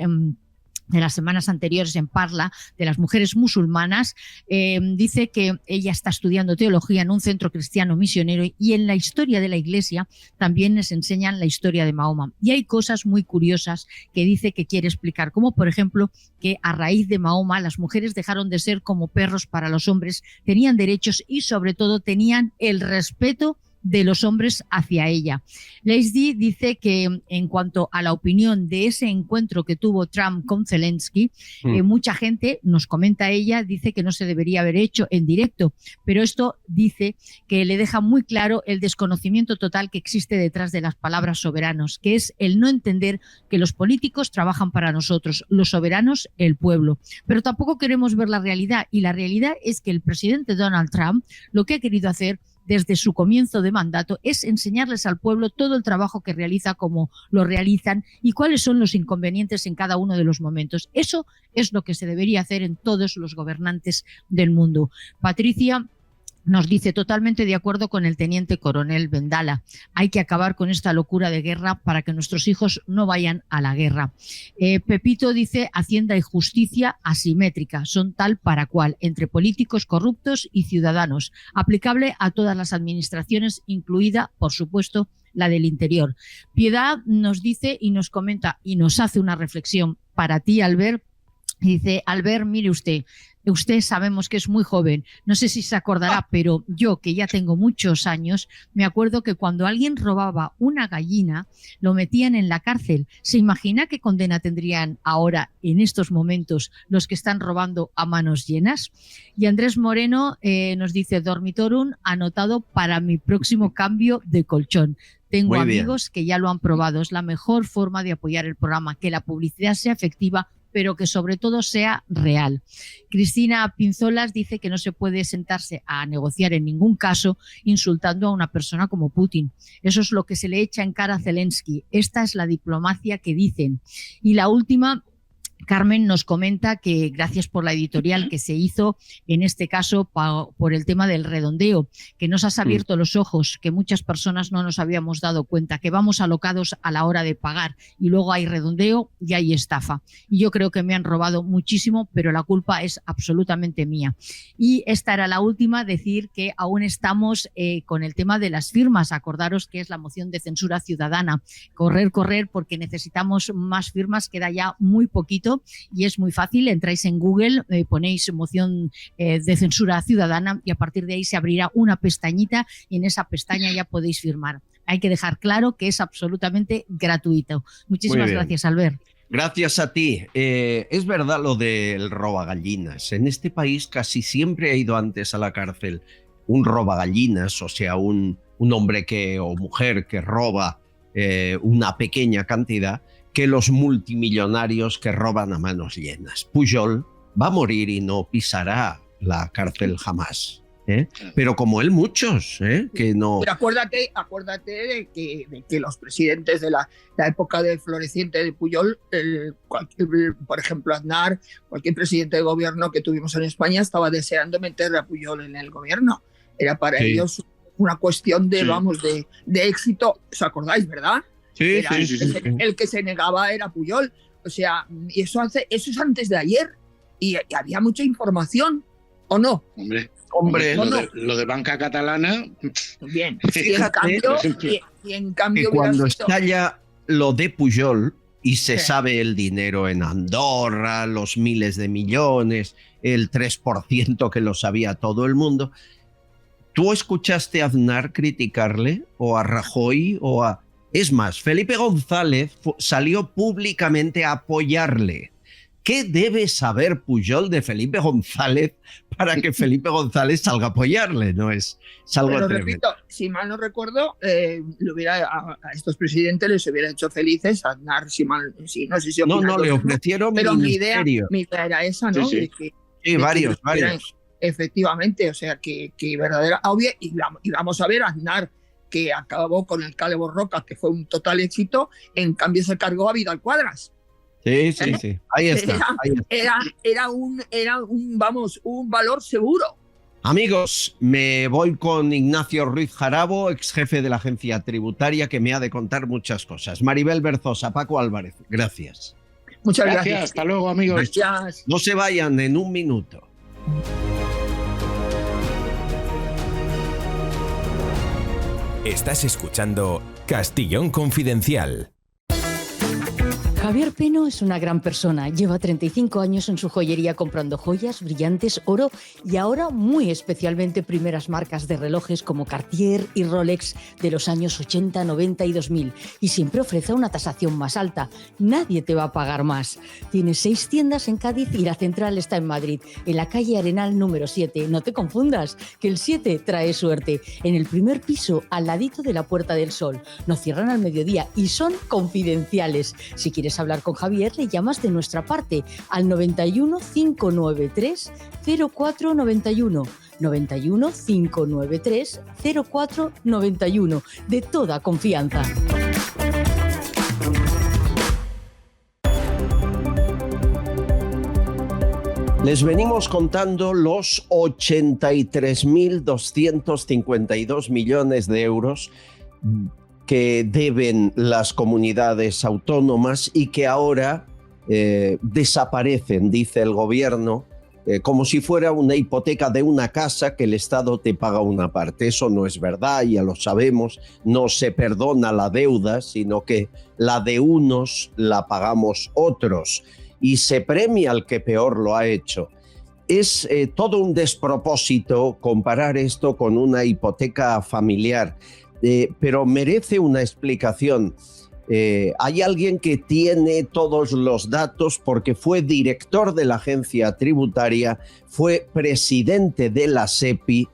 de las semanas anteriores en Parla de las mujeres musulmanas, dice que ella está estudiando teología en un centro cristiano misionero, y en la historia de la Iglesia también les enseñan la historia de Mahoma. Y hay cosas muy curiosas que dice que quiere explicar, como por ejemplo que a raíz de Mahoma las mujeres dejaron de ser como perros para los hombres, tenían derechos y sobre todo tenían el respeto de los hombres hacia ella. Leisdy dice que en cuanto a la opinión de ese encuentro que tuvo Trump con Zelensky, mucha gente, nos comenta ella, dice que no se debería haber hecho en directo, pero esto dice que le deja muy claro el desconocimiento total que existe detrás de las palabras soberanos, que es el no entender que los políticos trabajan para nosotros, los soberanos el pueblo, pero tampoco queremos ver la realidad, y la realidad es que el presidente Donald Trump lo que ha querido hacer desde su comienzo de mandato es enseñarles al pueblo todo el trabajo que realiza, cómo lo realizan y cuáles son los inconvenientes en cada uno de los momentos. Eso es lo que se debería hacer en todos los gobernantes del mundo. Patricia nos dice totalmente de acuerdo con el teniente coronel Vendala. Hay que acabar con esta locura de guerra para que nuestros hijos no vayan a la guerra. Pepito dice Hacienda y justicia asimétrica, son tal para cual, entre políticos corruptos y ciudadanos, aplicable a todas las administraciones, incluida, por supuesto, la del interior. Piedad nos dice y nos comenta y nos hace una reflexión para ti, Albert. Dice, Albert, mire usted sabemos que es muy joven, no sé si se acordará, pero yo, que ya tengo muchos años, me acuerdo que cuando alguien robaba una gallina, lo metían en la cárcel. ¿Se imagina qué condena tendrían ahora, en estos momentos, los que están robando a manos llenas? Y Andrés Moreno nos dice, Dormitorum anotado para mi próximo cambio de colchón. Tengo amigos que ya lo han probado, es la mejor forma de apoyar el programa, que la publicidad sea efectiva, pero que sobre todo sea real. Cristina Pinzolas dice que no se puede sentarse a negociar en ningún caso insultando a una persona como Putin. Eso es lo que se le echa en cara a Zelensky. Esta es la diplomacia que dicen. Y la última Carmen nos comenta que gracias por la editorial que se hizo, en este caso por el tema del redondeo, que nos has abierto los ojos, que muchas personas no nos habíamos dado cuenta, que vamos alocados a la hora de pagar y luego hay redondeo y hay estafa. Y yo creo que me han robado muchísimo, pero la culpa es absolutamente mía. Y esta era la última, decir que aún estamos con el tema de las firmas. Acordaros que es la moción de censura ciudadana. Correr, porque necesitamos más firmas, queda ya muy poquito. Y es muy fácil, entráis en Google, ponéis moción de censura ciudadana y a partir de ahí se abrirá una pestañita y en esa pestaña ya podéis firmar. Hay que dejar claro que es absolutamente gratuito. Muchísimas gracias, Albert. Gracias a ti. Es verdad lo del robagallinas. En este país casi siempre ha ido antes a la cárcel un robagallinas, o sea, un hombre o mujer que roba una pequeña cantidad, que los multimillonarios que roban a manos llenas. Pujol va a morir y no pisará la cárcel jamás. Pero como él muchos, que no... Pero acuérdate de que los presidentes de la época de floreciente de Pujol, por ejemplo Aznar, cualquier presidente de gobierno que tuvimos en España estaba deseando meter a Pujol en el gobierno. Era para ellos una cuestión de éxito. ¿Os acordáis, verdad? Sí. El que se negaba era Pujol. O sea, y eso es antes de ayer. Y había mucha información, ¿o no? Hombre, lo de banca catalana. Bien. Y en cambio que cuando estalla lo de Pujol y se sabe el dinero en Andorra, los miles de millones, el 3% que lo sabía todo el mundo, ¿tú escuchaste a Aznar criticarle? ¿O a Rajoy? Es más, Felipe González salió públicamente a apoyarle. ¿Qué debe saber Pujol de Felipe González para que Felipe González salga a apoyarle? No es algo Pero tremendo. repito, si mal no recuerdo, a estos presidentes les hubiera hecho felices. Aznar, no sé si no le ofrecieron pero ministerio. mi idea era esa, ¿no? Sí, varios. Efectivamente, o sea, que verdadera obvia. Y vamos a ver a Aznar, que acabó con el Cale Borroca, que fue un total éxito, en cambio se cargó a Vidal Quadras. Sí. Ahí está. Era un valor seguro. Amigos, me voy con Ignacio Ruiz Jarabo, ex jefe de la agencia tributaria, que me ha de contar muchas cosas. Maribel Berzosa, Paco Álvarez, gracias. Muchas gracias. Hasta luego, amigos. Gracias. No se vayan, en un minuto. Estás escuchando Castillón Confidencial. Javier Peno es una gran persona. Lleva 35 años en su joyería comprando joyas, brillantes, oro y ahora muy especialmente primeras marcas de relojes como Cartier y Rolex de los años 80, 90 y 2000. Y siempre ofrece una tasación más alta. Nadie te va a pagar más. Tiene 6 tiendas en Cádiz y la central está en Madrid, en la calle Arenal número 7. No te confundas, que el 7 trae suerte. En el primer piso, al ladito de la Puerta del Sol. No cierran al mediodía y son confidenciales. Si quieres hablar con Javier, le llamas de nuestra parte al 91 593 0491. 91 593 0491. De toda confianza. Les venimos contando los 83.252 millones de euros que deben las comunidades autónomas y que ahora desaparecen, dice el gobierno, como si fuera una hipoteca de una casa que el Estado te paga una parte. Eso no es verdad, ya lo sabemos, no se perdona la deuda, sino que la de unos la pagamos otros y se premia al que peor lo ha hecho. Es todo un despropósito comparar esto con una hipoteca familiar. Pero merece una explicación. Hay alguien que tiene todos los datos porque fue director de la agencia tributaria, fue presidente de la SEPI,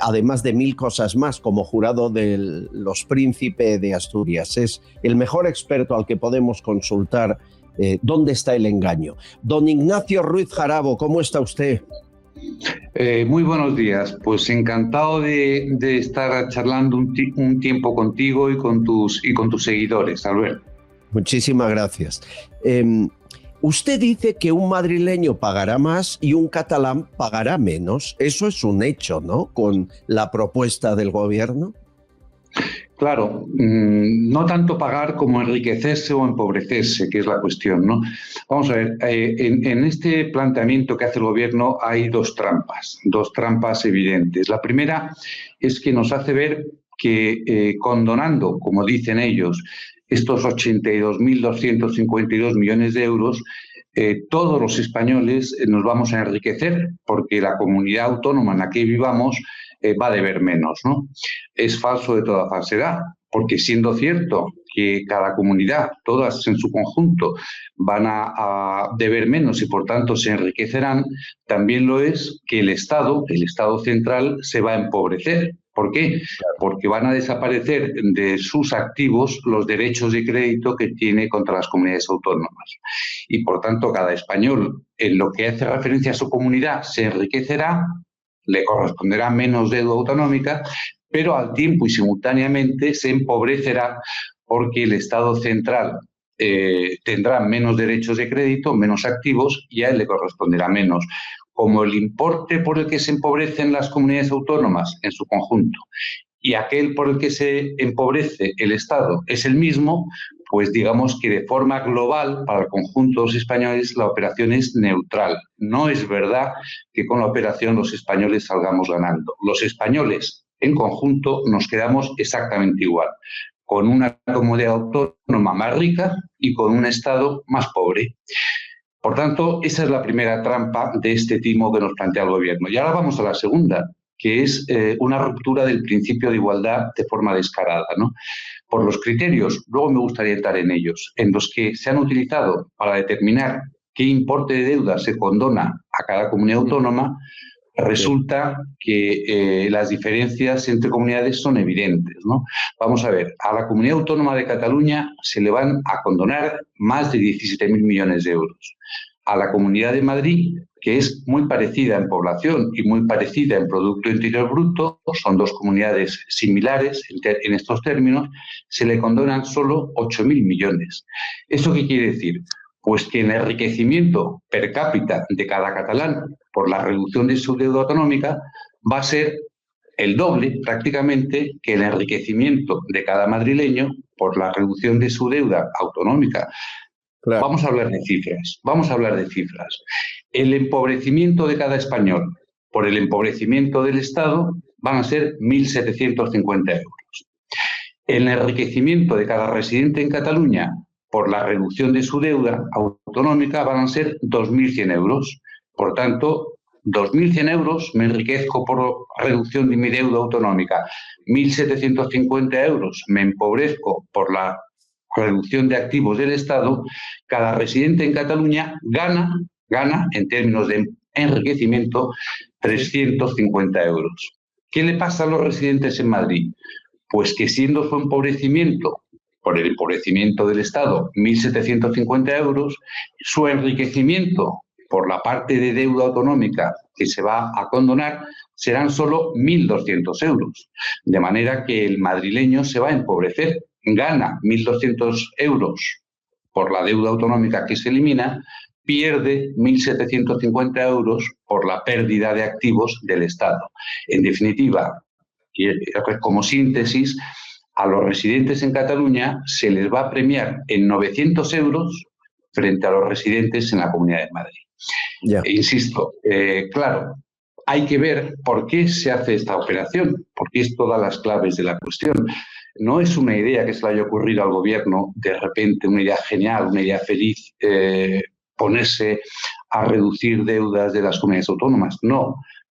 además de 1000 cosas más, como jurado de los Príncipe de Asturias. Es el mejor experto al que podemos consultar dónde está el engaño. Don Ignacio Ruiz Jarabo, ¿cómo está usted? Muy buenos días, pues encantado de estar charlando un tiempo contigo y con tus seguidores, Albert. Muchísimas gracias. Usted dice que un madrileño pagará más y un catalán pagará menos. Eso es un hecho, ¿no? Con la propuesta del gobierno. Claro, no tanto pagar como enriquecerse o empobrecerse, que es la cuestión, ¿no? Vamos a ver, en este planteamiento que hace el gobierno hay dos trampas evidentes. La primera es que nos hace ver que condonando, como dicen ellos, estos 82.252 millones de euros, todos los españoles nos vamos a enriquecer porque la comunidad autónoma en la que vivamos va a deber menos, ¿no? Es falso de toda falsedad, porque siendo cierto que cada comunidad, todas en su conjunto, van a deber menos y por tanto se enriquecerán, también lo es que el Estado central, se va a empobrecer. ¿Por qué? Porque van a desaparecer de sus activos los derechos de crédito que tiene contra las comunidades autónomas. Y por tanto, cada español, en lo que hace referencia a su comunidad, se enriquecerá, le corresponderá menos deuda autonómica, pero al tiempo y simultáneamente se empobrecerá porque el Estado central tendrá menos derechos de crédito, menos activos y a él le corresponderá menos. Como el importe por el que se empobrecen las comunidades autónomas en su conjunto y aquel por el que se empobrece el Estado es el mismo, pues digamos que de forma global para el conjunto de los españoles la operación es neutral. No es verdad que con la operación los españoles salgamos ganando. Los españoles en conjunto nos quedamos exactamente igual, con una comunidad autónoma más rica y con un Estado más pobre. Por tanto, esa es la primera trampa de este timo que nos plantea el gobierno. Y ahora vamos a la segunda, que es una ruptura del principio de igualdad de forma descarada, ¿no? Por los criterios, luego me gustaría entrar en ellos, en los que se han utilizado para determinar qué importe de deuda se condona a cada comunidad autónoma, resulta que las diferencias entre comunidades son evidentes, ¿no? Vamos a ver, a la comunidad autónoma de Cataluña se le van a condonar más de 17.000 millones de euros. A la Comunidad de Madrid, que es muy parecida en población y muy parecida en Producto Interior Bruto, son dos comunidades similares en estos términos, se le condonan solo 8.000 millones. ¿Eso qué quiere decir? Pues que el enriquecimiento per cápita de cada catalán por la reducción de su deuda autonómica va a ser el doble prácticamente que el enriquecimiento de cada madrileño por la reducción de su deuda autonómica. Claro. Vamos a hablar de cifras. El empobrecimiento de cada español por el empobrecimiento del Estado van a ser 1.750 euros. El enriquecimiento de cada residente en Cataluña por la reducción de su deuda autonómica van a ser 2.100 euros. Por tanto, 2.100 euros me enriquezco por reducción de mi deuda autonómica. 1.750 euros me empobrezco por la reducción de activos del Estado. Cada residente en Cataluña gana en términos de enriquecimiento 350 euros. ¿Qué le pasa a los residentes en Madrid? Pues que siendo su empobrecimiento por el empobrecimiento del Estado 1.750 euros, su enriquecimiento por la parte de deuda autonómica que se va a condonar serán solo 1.200 euros. De manera que el madrileño se va a empobrecer, gana 1.200 euros por la deuda autonómica que se elimina, pierde 1.750 euros por la pérdida de activos del Estado. En definitiva, y como síntesis, a los residentes en Cataluña se les va a premiar en 900 euros frente a los residentes en la Comunidad de Madrid. E insisto, claro, hay que ver por qué se hace esta operación, porque es todas las claves de la cuestión. No es una idea que se le haya ocurrido al gobierno de repente, una idea genial, una idea feliz, ponerse a reducir deudas de las comunidades autónomas. No.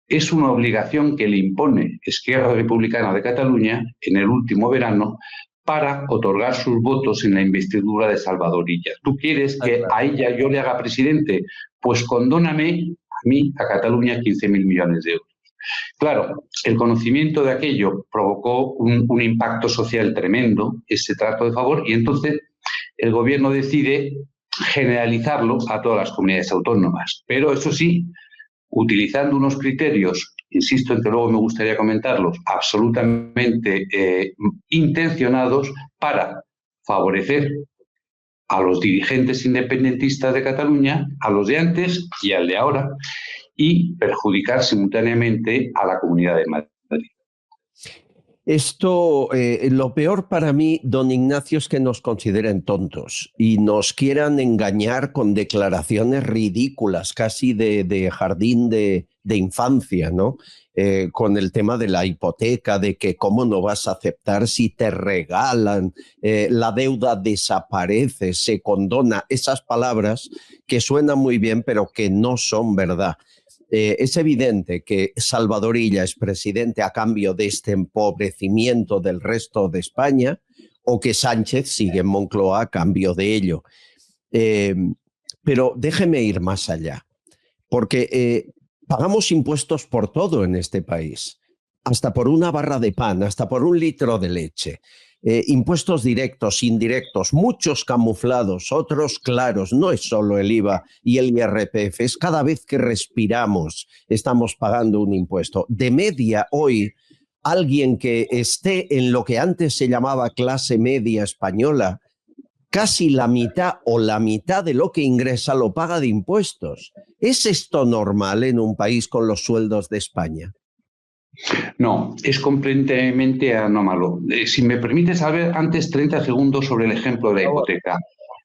Es una obligación que le impone Esquerra Republicana de Cataluña en el último verano para otorgar sus votos en la investidura de Salvador Illa. ¿Tú quieres que a ella yo le haga presidente? Pues condóname a mí, a Cataluña, 15.000 millones de euros. Claro, el conocimiento de aquello provocó un impacto social tremendo, ese trato de favor, y entonces el gobierno decide generalizarlo a todas las comunidades autónomas. Pero eso sí, utilizando unos criterios, insisto en que luego me gustaría comentarlos, absolutamente intencionados para favorecer a los dirigentes independentistas de Cataluña, a los de antes y al de ahora, y perjudicar simultáneamente a la Comunidad de Madrid. Esto, lo peor para mí, don Ignacio, es que nos consideren tontos y nos quieran engañar con declaraciones ridículas, casi de jardín de infancia, ¿no? Con el tema de la hipoteca, de que cómo no vas a aceptar si te regalan, la deuda desaparece, se condona, esas palabras que suenan muy bien pero que no son verdad. Es evidente que Salvador Illa es presidente a cambio de este empobrecimiento del resto de España, o que Sánchez sigue en Moncloa a cambio de ello. Pero déjeme ir más allá, porque pagamos impuestos por todo en este país, hasta por una barra de pan, hasta por un litro de leche. Impuestos directos, indirectos, muchos camuflados, otros claros. No es solo el IVA y el IRPF, es cada vez que respiramos estamos pagando un impuesto. De media, hoy, alguien que esté en lo que antes se llamaba clase media española, casi la mitad o la mitad de lo que ingresa lo paga de impuestos. ¿Es esto normal en un país con los sueldos de España? No, es completamente anómalo. Si me permites saber antes 30 segundos sobre el ejemplo de la hipoteca.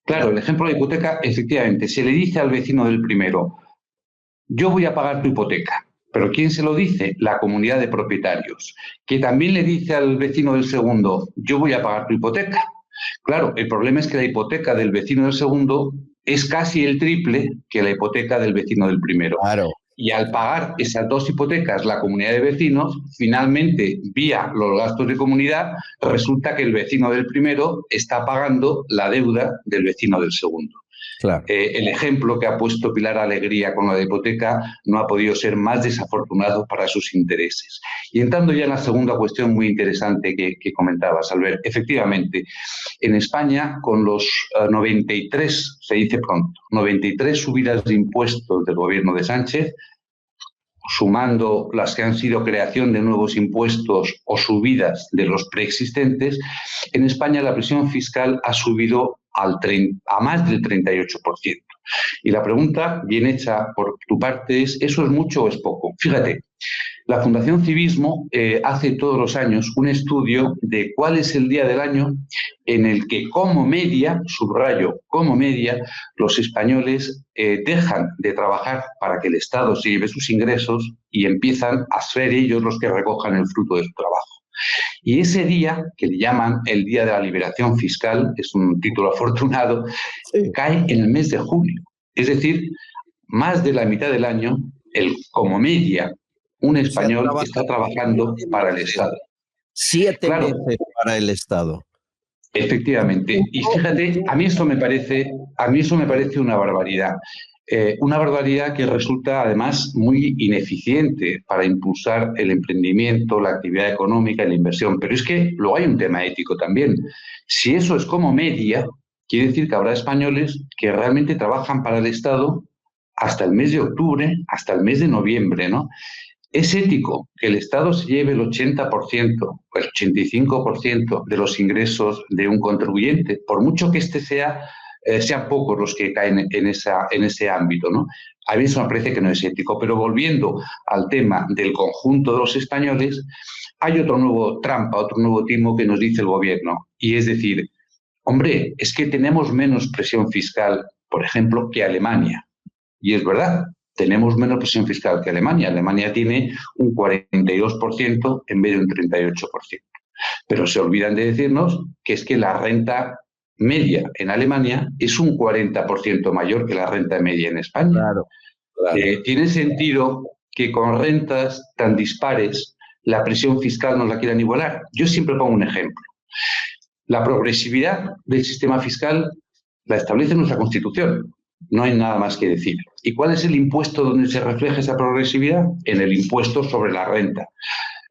Claro, el ejemplo de la hipoteca, efectivamente, se le dice al vecino del primero, yo voy a pagar tu hipoteca. ¿Pero quién se lo dice? La comunidad de propietarios, que también le dice al vecino del segundo, yo voy a pagar tu hipoteca. Claro, el problema es que la hipoteca del vecino del segundo es casi el triple que la hipoteca del vecino del primero. Claro. Y al pagar esas dos hipotecas la comunidad de vecinos, finalmente, vía los gastos de comunidad, resulta que el vecino del primero está pagando la deuda del vecino del segundo. Claro. El ejemplo que ha puesto Pilar Alegría con la de hipoteca no ha podido ser más desafortunado para sus intereses. Y entrando ya en la segunda cuestión muy interesante que comentabas, Albert, efectivamente, en España con los 93, se dice pronto, 93 subidas de impuestos del gobierno de Sánchez, sumando las que han sido creación de nuevos impuestos o subidas de los preexistentes, en España la presión fiscal ha subido a más del 38%. Y la pregunta, bien hecha por tu parte, es ¿eso es mucho o es poco? Fíjate, la Fundación Civismo hace todos los años un estudio de cuál es el día del año en el que como media, subrayo, como media, los españoles dejan de trabajar para que el Estado se lleve sus ingresos y empiezan a ser ellos los que recojan el fruto de su trabajo. Y ese día, que le llaman el Día de la Liberación Fiscal, es un título afortunado, cae en el mes de julio. Es decir, más de la mitad del año, como media, un español está trabajando para el Estado. 7 meses para el Estado. Efectivamente. Y fíjate, a mí eso me parece una barbaridad. Una barbaridad que resulta además muy ineficiente para impulsar el emprendimiento, la actividad económica y la inversión. Pero es que luego hay un tema ético también. Si eso es como media, quiere decir que habrá españoles que realmente trabajan para el Estado hasta el mes de octubre, hasta el mes de noviembre, ¿no? ¿Es ético que el Estado se lleve el 80% o el 85% de los ingresos de un contribuyente, por mucho que sean pocos los que caen en ese ámbito, ¿no? A mí eso me parece que no es ético. Pero volviendo al tema del conjunto de los españoles, hay otro nuevo trampa, otro nuevo timo que nos dice el gobierno. Y es decir, hombre, es que tenemos menos presión fiscal, por ejemplo, que Alemania. Y es verdad, tenemos menos presión fiscal que Alemania. Alemania tiene un 42% en vez de un 38%. Pero se olvidan de decirnos que es que la renta media en Alemania es un 40% mayor que la renta media en España. Claro. ¿Tiene sentido que con rentas tan dispares la presión fiscal nos la quieran igualar? Yo siempre pongo un ejemplo. La progresividad del sistema fiscal la establece nuestra Constitución. No hay nada más que decir. ¿Y cuál es el impuesto donde se refleja esa progresividad? En el impuesto sobre la renta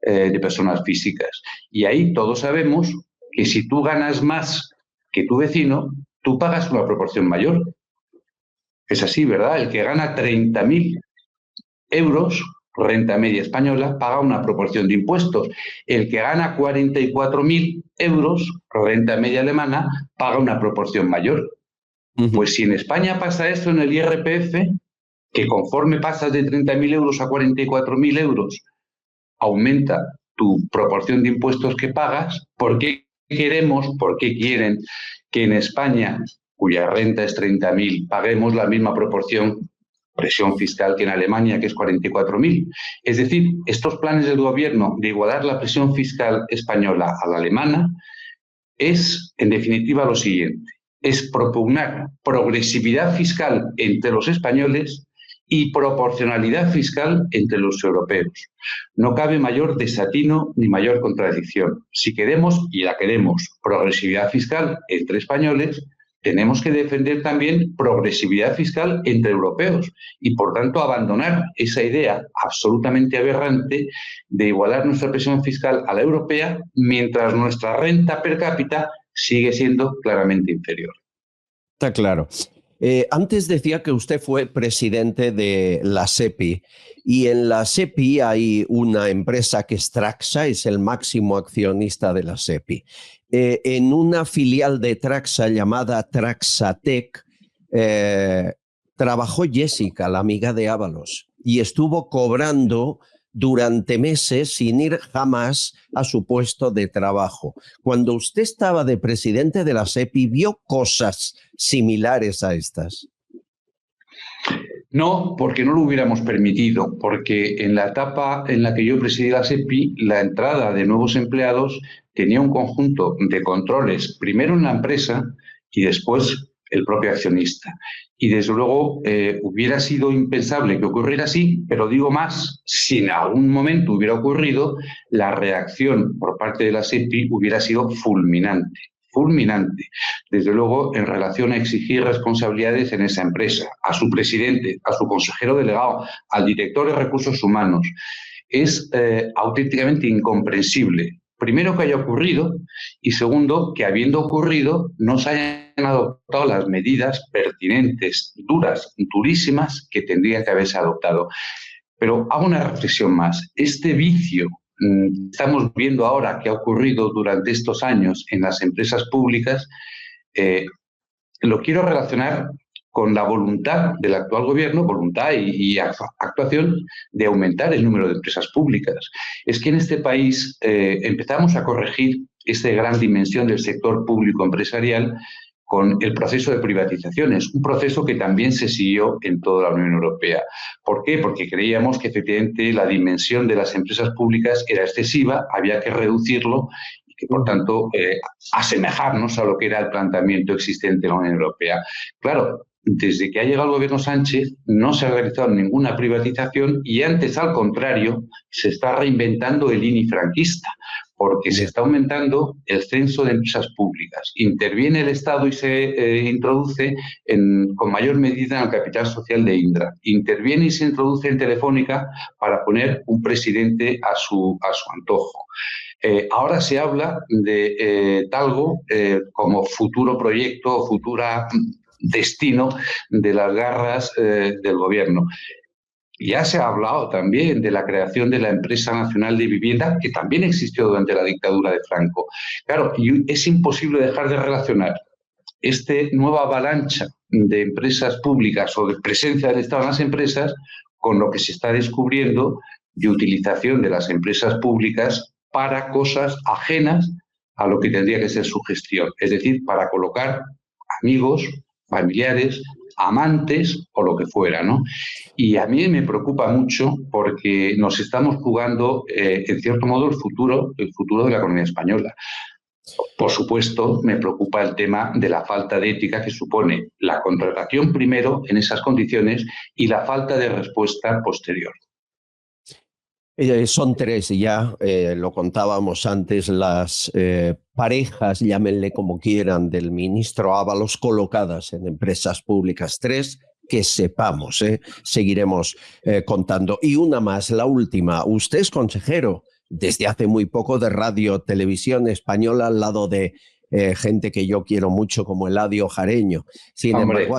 de personas físicas. Y ahí todos sabemos que si tú ganas más que tu vecino, tú pagas una proporción mayor. Es así, ¿verdad? El que gana 30.000 euros, renta media española, paga una proporción de impuestos. El que gana 44.000 euros, renta media alemana, paga una proporción mayor. Pues si en España pasa esto en el IRPF, que conforme pasas de 30.000 euros a 44.000 euros, aumenta tu proporción de impuestos que pagas, ¿por qué quieren que en España, cuya renta es 30.000, paguemos la misma presión fiscal que en Alemania, que es 44.000? Es decir, estos planes del gobierno de igualar la presión fiscal española a la alemana es, en definitiva, lo siguiente: es propugnar progresividad fiscal entre los españoles y proporcionalidad fiscal entre los europeos. No cabe mayor desatino ni mayor contradicción. Si queremos, y la queremos, progresividad fiscal entre españoles, tenemos que defender también progresividad fiscal entre europeos y, por tanto, abandonar esa idea absolutamente aberrante de igualar nuestra presión fiscal a la europea mientras nuestra renta per cápita sigue siendo claramente inferior. Está claro. Antes decía que usted fue presidente de la SEPI, y en la SEPI hay una empresa que es Traxa, es el máximo accionista de la SEPI. En una filial de Traxa llamada Traxatec trabajó Jessica, la amiga de Ábalos, y estuvo cobrando durante meses sin ir jamás a su puesto de trabajo. Cuando usted estaba de presidente de la SEPI, ¿vio cosas similares a estas? No, porque no lo hubiéramos permitido, porque en la etapa en la que yo presidí la SEPI, la entrada de nuevos empleados tenía un conjunto de controles, primero en la empresa y después el propio accionista. Y desde luego hubiera sido impensable que ocurriera así, pero digo más, si en algún momento hubiera ocurrido, la reacción por parte de la SEPI hubiera sido fulminante. Desde luego, en relación a exigir responsabilidades en esa empresa, a su presidente, a su consejero delegado, al director de recursos humanos. Es auténticamente incomprensible, primero, que haya ocurrido, y segundo, que habiendo ocurrido no se hayan adoptado las medidas pertinentes, durísimas, que tendrían que haberse adoptado. Pero hago una reflexión más. Este vicio estamos viendo ahora que ha ocurrido durante estos años en las empresas públicas, lo quiero relacionar con la voluntad del actual gobierno, voluntad y actuación de aumentar el número de empresas públicas. Es que en este país empezamos a corregir esta gran dimensión del sector público empresarial con el proceso de privatizaciones, un proceso que también se siguió en toda la Unión Europea. ¿Por qué? Porque creíamos que efectivamente la dimensión de las empresas públicas era excesiva, había que reducirlo y que, por tanto, asemejarnos a lo que era el planteamiento existente en la Unión Europea. Claro, desde que ha llegado el gobierno Sánchez no se ha realizado ninguna privatización y antes, al contrario, se está reinventando el INI franquista, porque se está aumentando el censo de empresas públicas. Interviene el Estado y se introduce con mayor medida en el capital social de Indra. Interviene y se introduce en Telefónica para poner un presidente a su antojo. Ahora se habla de Talgo como futuro proyecto o futura destino de las garras del gobierno. Ya se ha hablado también de la creación de la Empresa Nacional de Vivienda, que también existió durante la dictadura de Franco. Claro, y es imposible dejar de relacionar esta nueva avalancha de empresas públicas o de presencia del Estado en las empresas con lo que se está descubriendo de utilización de las empresas públicas para cosas ajenas a lo que tendría que ser su gestión. Es decir, para colocar amigos, familiares, amantes o lo que fuera, ¿no? Y a mí me preocupa mucho porque nos estamos jugando, en cierto modo, el futuro de la economía española. Por supuesto, me preocupa el tema de la falta de ética que supone la contratación primero en esas condiciones y la falta de respuesta posterior. Son tres ya, lo contábamos antes, las parejas, llámenle como quieran, del ministro Ábalos colocadas en empresas públicas. Tres que sepamos, seguiremos contando. Y una más, la última. Usted es consejero desde hace muy poco de Radio Televisión Española al lado de gente que yo quiero mucho como Eladio Jareño. Sin embargo,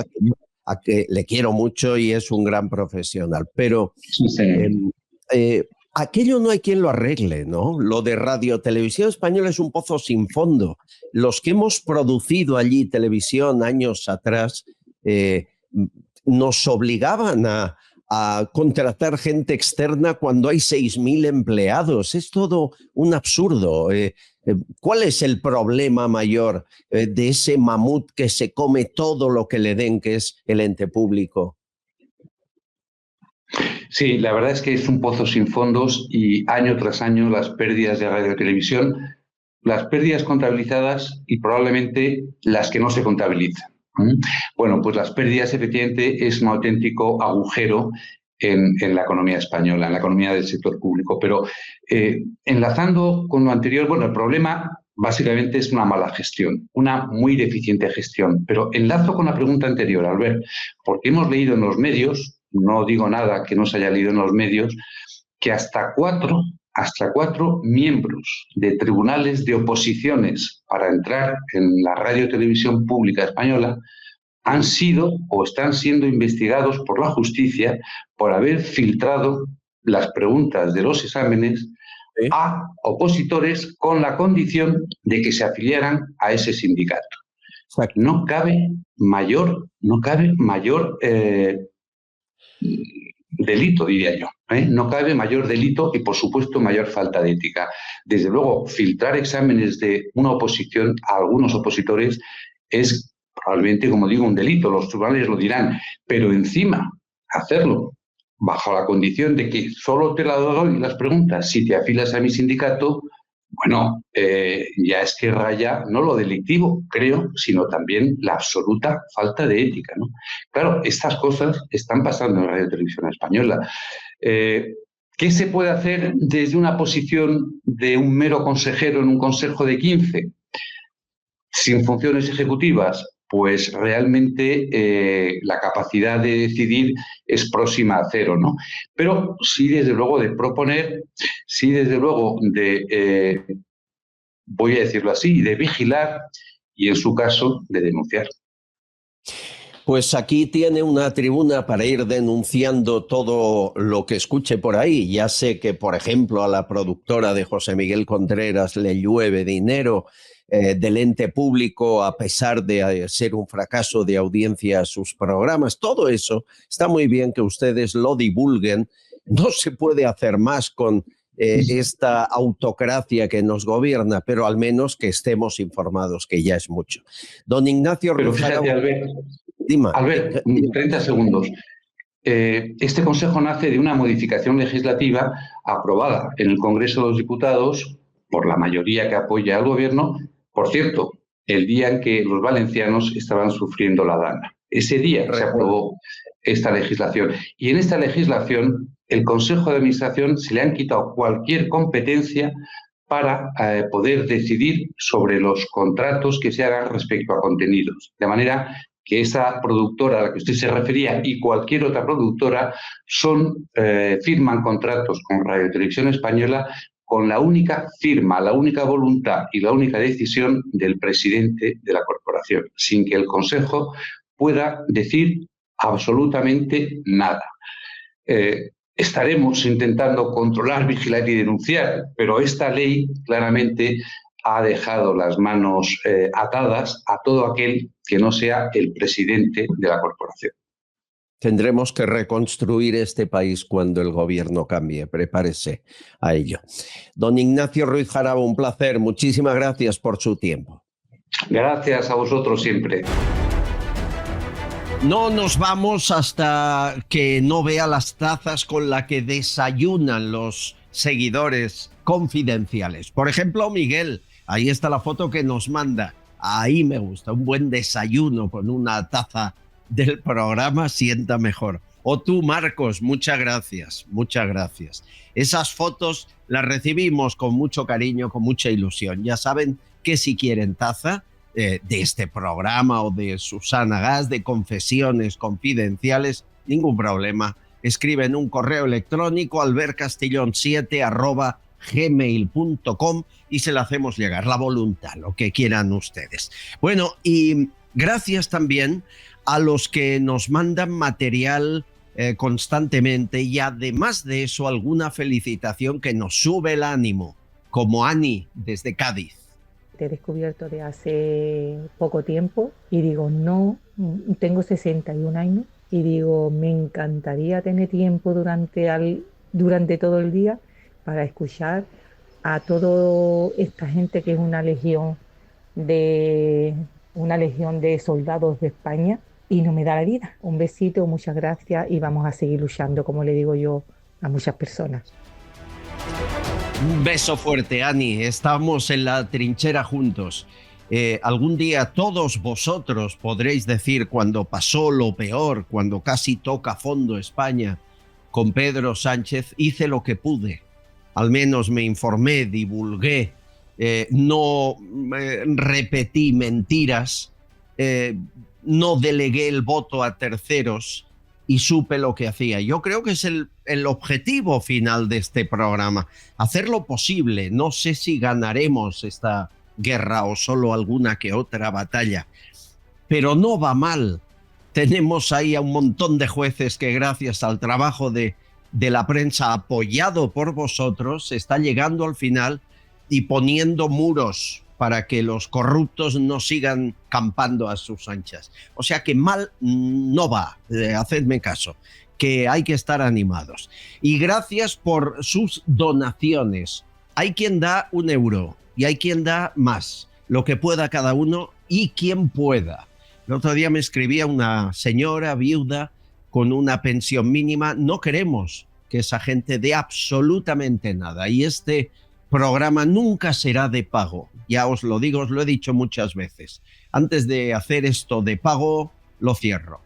a que le quiero mucho y es un gran profesional. Pero... Sí, aquello no hay quien lo arregle, ¿no? Lo de Radio Televisión Española es un pozo sin fondo. Los que hemos producido allí televisión años atrás nos obligaban a contratar gente externa cuando hay 6.000 empleados. Es todo un absurdo. ¿Cuál es el problema mayor de ese mamut que se come todo lo que le den, que es el ente público? Sí, la verdad es que es un pozo sin fondos y año tras año las pérdidas de radio y televisión, las pérdidas contabilizadas y probablemente las que no se contabilizan. Bueno, pues las pérdidas efectivamente es un auténtico agujero en la economía española, en la economía del sector público. Pero enlazando con lo anterior, bueno, el problema básicamente es una mala gestión, una muy deficiente gestión. Pero enlazo con la pregunta anterior, Albert, porque hemos leído en los medios, no digo nada que no se haya leído en los medios, que hasta cuatro miembros de tribunales de oposiciones para entrar en la radio y televisión pública española han sido o están siendo investigados por la justicia por haber filtrado las preguntas de los exámenes a opositores con la condición de que se afiliaran a ese sindicato. No cabe mayor delito, diría yo. No cabe mayor delito y, por supuesto, mayor falta de ética. Desde luego, filtrar exámenes de una oposición a algunos opositores es probablemente, como digo, un delito. Los tribunales lo dirán. Pero encima, hacerlo bajo la condición de que solo te la doy las preguntas si te afilas a mi sindicato, bueno, ya es que raya no lo delictivo, creo, sino también la absoluta falta de ética, ¿no? Claro, estas cosas están pasando en Radio Televisión Española. ¿Qué se puede hacer desde una posición de un mero consejero en un consejo de 15? Sin funciones ejecutivas, pues realmente la capacidad de decidir es próxima a cero, ¿no? Pero sí, desde luego, de proponer, sí, desde luego, de, voy a decirlo así, de vigilar y, en su caso, de denunciar. Pues aquí tiene una tribuna para ir denunciando todo lo que escuche por ahí. Ya sé que, por ejemplo, a la productora de José Miguel Contreras le llueve dinero del ente público, a pesar de ser un fracaso de audiencia a sus programas. Todo eso está muy bien que ustedes lo divulguen. No se puede hacer más con esta autocracia que nos gobierna, pero al menos que estemos informados, que ya es mucho. Don Ignacio Pero fíjate, Albert, 30 segundos. Este Consejo nace de una modificación legislativa aprobada en el Congreso de los Diputados por la mayoría que apoya al Gobierno, por cierto, el día en que los valencianos estaban sufriendo la dana. Ese día se aprobó esta legislación. Y en esta legislación, el Consejo de Administración se le han quitado cualquier competencia para poder decidir sobre los contratos que se hagan respecto a contenidos. De manera que esa productora a la que usted se refería y cualquier otra productora firman contratos con Radio Televisión Española con la única firma, la única voluntad y la única decisión del presidente de la corporación, sin que el Consejo pueda decir absolutamente nada. Estaremos intentando controlar, vigilar y denunciar, pero esta ley claramente ha dejado las manos atadas a todo aquel que no sea el presidente de la corporación. Tendremos que reconstruir este país cuando el gobierno cambie. Prepárese a ello. Don Ignacio Ruiz Jaraba, un placer. Muchísimas gracias por su tiempo. Gracias a vosotros siempre. No nos vamos hasta que no vea las tazas con las que desayunan los seguidores confidenciales. Por ejemplo, Miguel, ahí está la foto que nos manda. Ahí me gusta, un buen desayuno con una taza del programa sienta mejor. O tú, Marcos, muchas gracias, muchas gracias. Esas fotos las recibimos con mucho cariño, con mucha ilusión. Ya saben que si quieren taza de este programa o de Susana Gas, de Confesiones Confidenciales, ningún problema. Escriben un correo electrónico albertcastillon7@gmail.com y se la hacemos llegar, la voluntad, lo que quieran ustedes. Bueno, y gracias también a los que nos mandan material constantemente, y además de eso alguna felicitación que nos sube el ánimo, como Ani desde Cádiz. Te he descubierto de hace poco tiempo y digo, no, tengo 61 años y digo, me encantaría tener tiempo durante todo el día para escuchar a toda esta gente que es una legión de soldados de España y no me da la vida. Un besito, muchas gracias y vamos a seguir luchando, como le digo yo a muchas personas. Un beso fuerte, Ani. Estamos en la trinchera juntos. Algún día todos vosotros podréis decir, cuando pasó lo peor, cuando casi toca fondo España con Pedro Sánchez, hice lo que pude. Al menos me informé, divulgué, no repetí mentiras, no delegué el voto a terceros y supe lo que hacía. Yo creo que es el objetivo final de este programa, hacer lo posible. No sé si ganaremos esta guerra o solo alguna que otra batalla, pero no va mal. Tenemos ahí a un montón de jueces que, gracias al trabajo de la prensa apoyado por vosotros, está llegando al final y poniendo muros para que los corruptos no sigan campando a sus anchas. O sea que mal no va, hacedme caso, que hay que estar animados. Y gracias por sus donaciones. Hay quien da €1 y hay quien da más, lo que pueda cada uno y quien pueda. El otro día me escribía una señora viuda con una pensión mínima. No queremos que esa gente dé absolutamente nada, y este programa nunca será de pago. Ya os lo digo, os lo he dicho muchas veces. Antes de hacer esto de pago, lo cierro.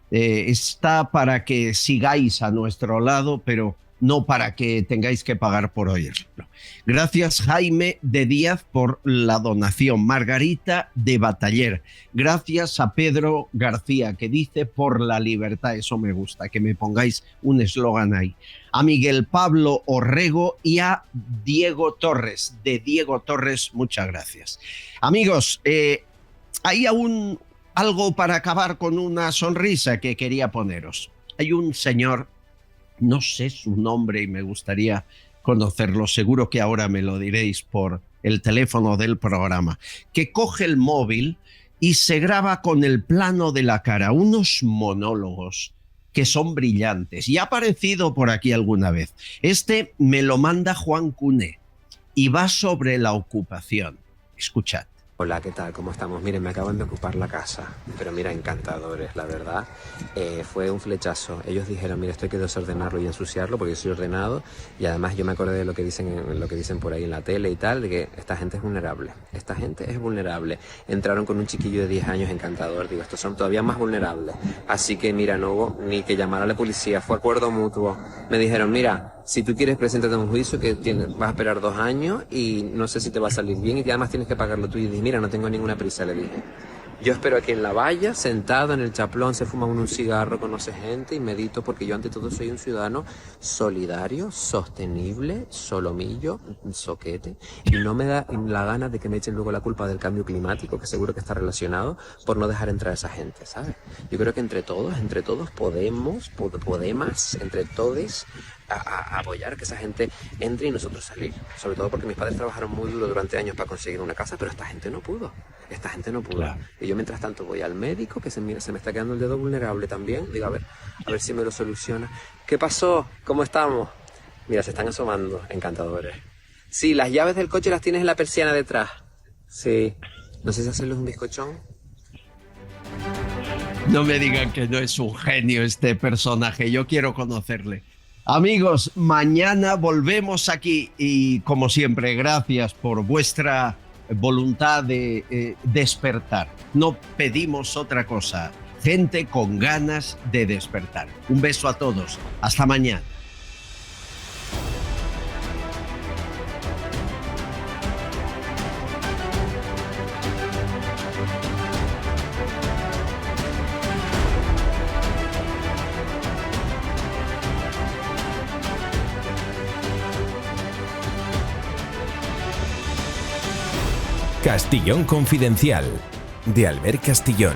Está para que sigáis a nuestro lado, pero no para que tengáis que pagar por oírlo. Gracias, Jaime de Díaz, por la donación. Margarita de Bataller. Gracias a Pedro García, que dice por la libertad. Eso me gusta, que me pongáis un eslogan ahí. A Miguel Pablo Orrego y a Diego Torres. De Diego Torres, muchas gracias. Amigos, hay aún algo para acabar con una sonrisa que quería poneros. Hay un señor, no sé su nombre y me gustaría conocerlo, seguro que ahora me lo diréis por el teléfono del programa, que coge el móvil y se graba con el plano de la cara unos monólogos que son brillantes y ha aparecido por aquí alguna vez. Este me lo manda Juan Cuné y va sobre la ocupación. Escuchad. Hola, ¿qué tal? ¿Cómo estamos? Miren, me acaban de ocupar la casa, pero mira, encantadores, la verdad. Fue un flechazo. Ellos dijeron, mira, esto hay que desordenarlo y ensuciarlo porque yo soy ordenado, y además yo me acordé de lo que dicen por ahí en la tele y tal, de que esta gente es vulnerable. Esta gente es vulnerable. Entraron con un chiquillo de 10 años encantador. Digo, estos son todavía más vulnerables. Así que mira, no hubo ni que llamar a la policía, fue acuerdo mutuo. Me dijeron, mira, si tú quieres, preséntate a un juicio que vas a esperar 2 años y no sé si te va a salir bien y que además tienes que pagarlo tú. Y dije, mira, no tengo ninguna prisa, le dije. Yo espero aquí en la valla, sentado en el chaplón, se fuma un cigarro, conoce gente y medito, porque yo ante todo soy un ciudadano solidario, sostenible, solomillo, un soquete, y no me da la gana de que me echen luego la culpa del cambio climático, que seguro que está relacionado, por no dejar entrar a esa gente, ¿sabes? Yo creo que entre todos podemos, entre todos, a apoyar que esa gente entre y nosotros salir. Sobre todo porque mis padres trabajaron muy duro durante años para conseguir una casa, pero esta gente no pudo. Claro. Y yo mientras tanto voy al médico, que se me está quedando el dedo vulnerable también. Digo, a ver si me lo soluciona. ¿Qué pasó? ¿Cómo estamos? Mira, se están asomando, encantadores. Sí, las llaves del coche las tienes en la persiana detrás. Sí. No sé si hacerles un bizcochón. No me digan que no es un genio este personaje, yo quiero conocerle. Amigos, mañana volvemos aquí y, como siempre, gracias por vuestra voluntad de despertar. No pedimos otra cosa, gente con ganas de despertar. Un beso a todos, hasta mañana. Castillón Confidencial, de Albert Castillón.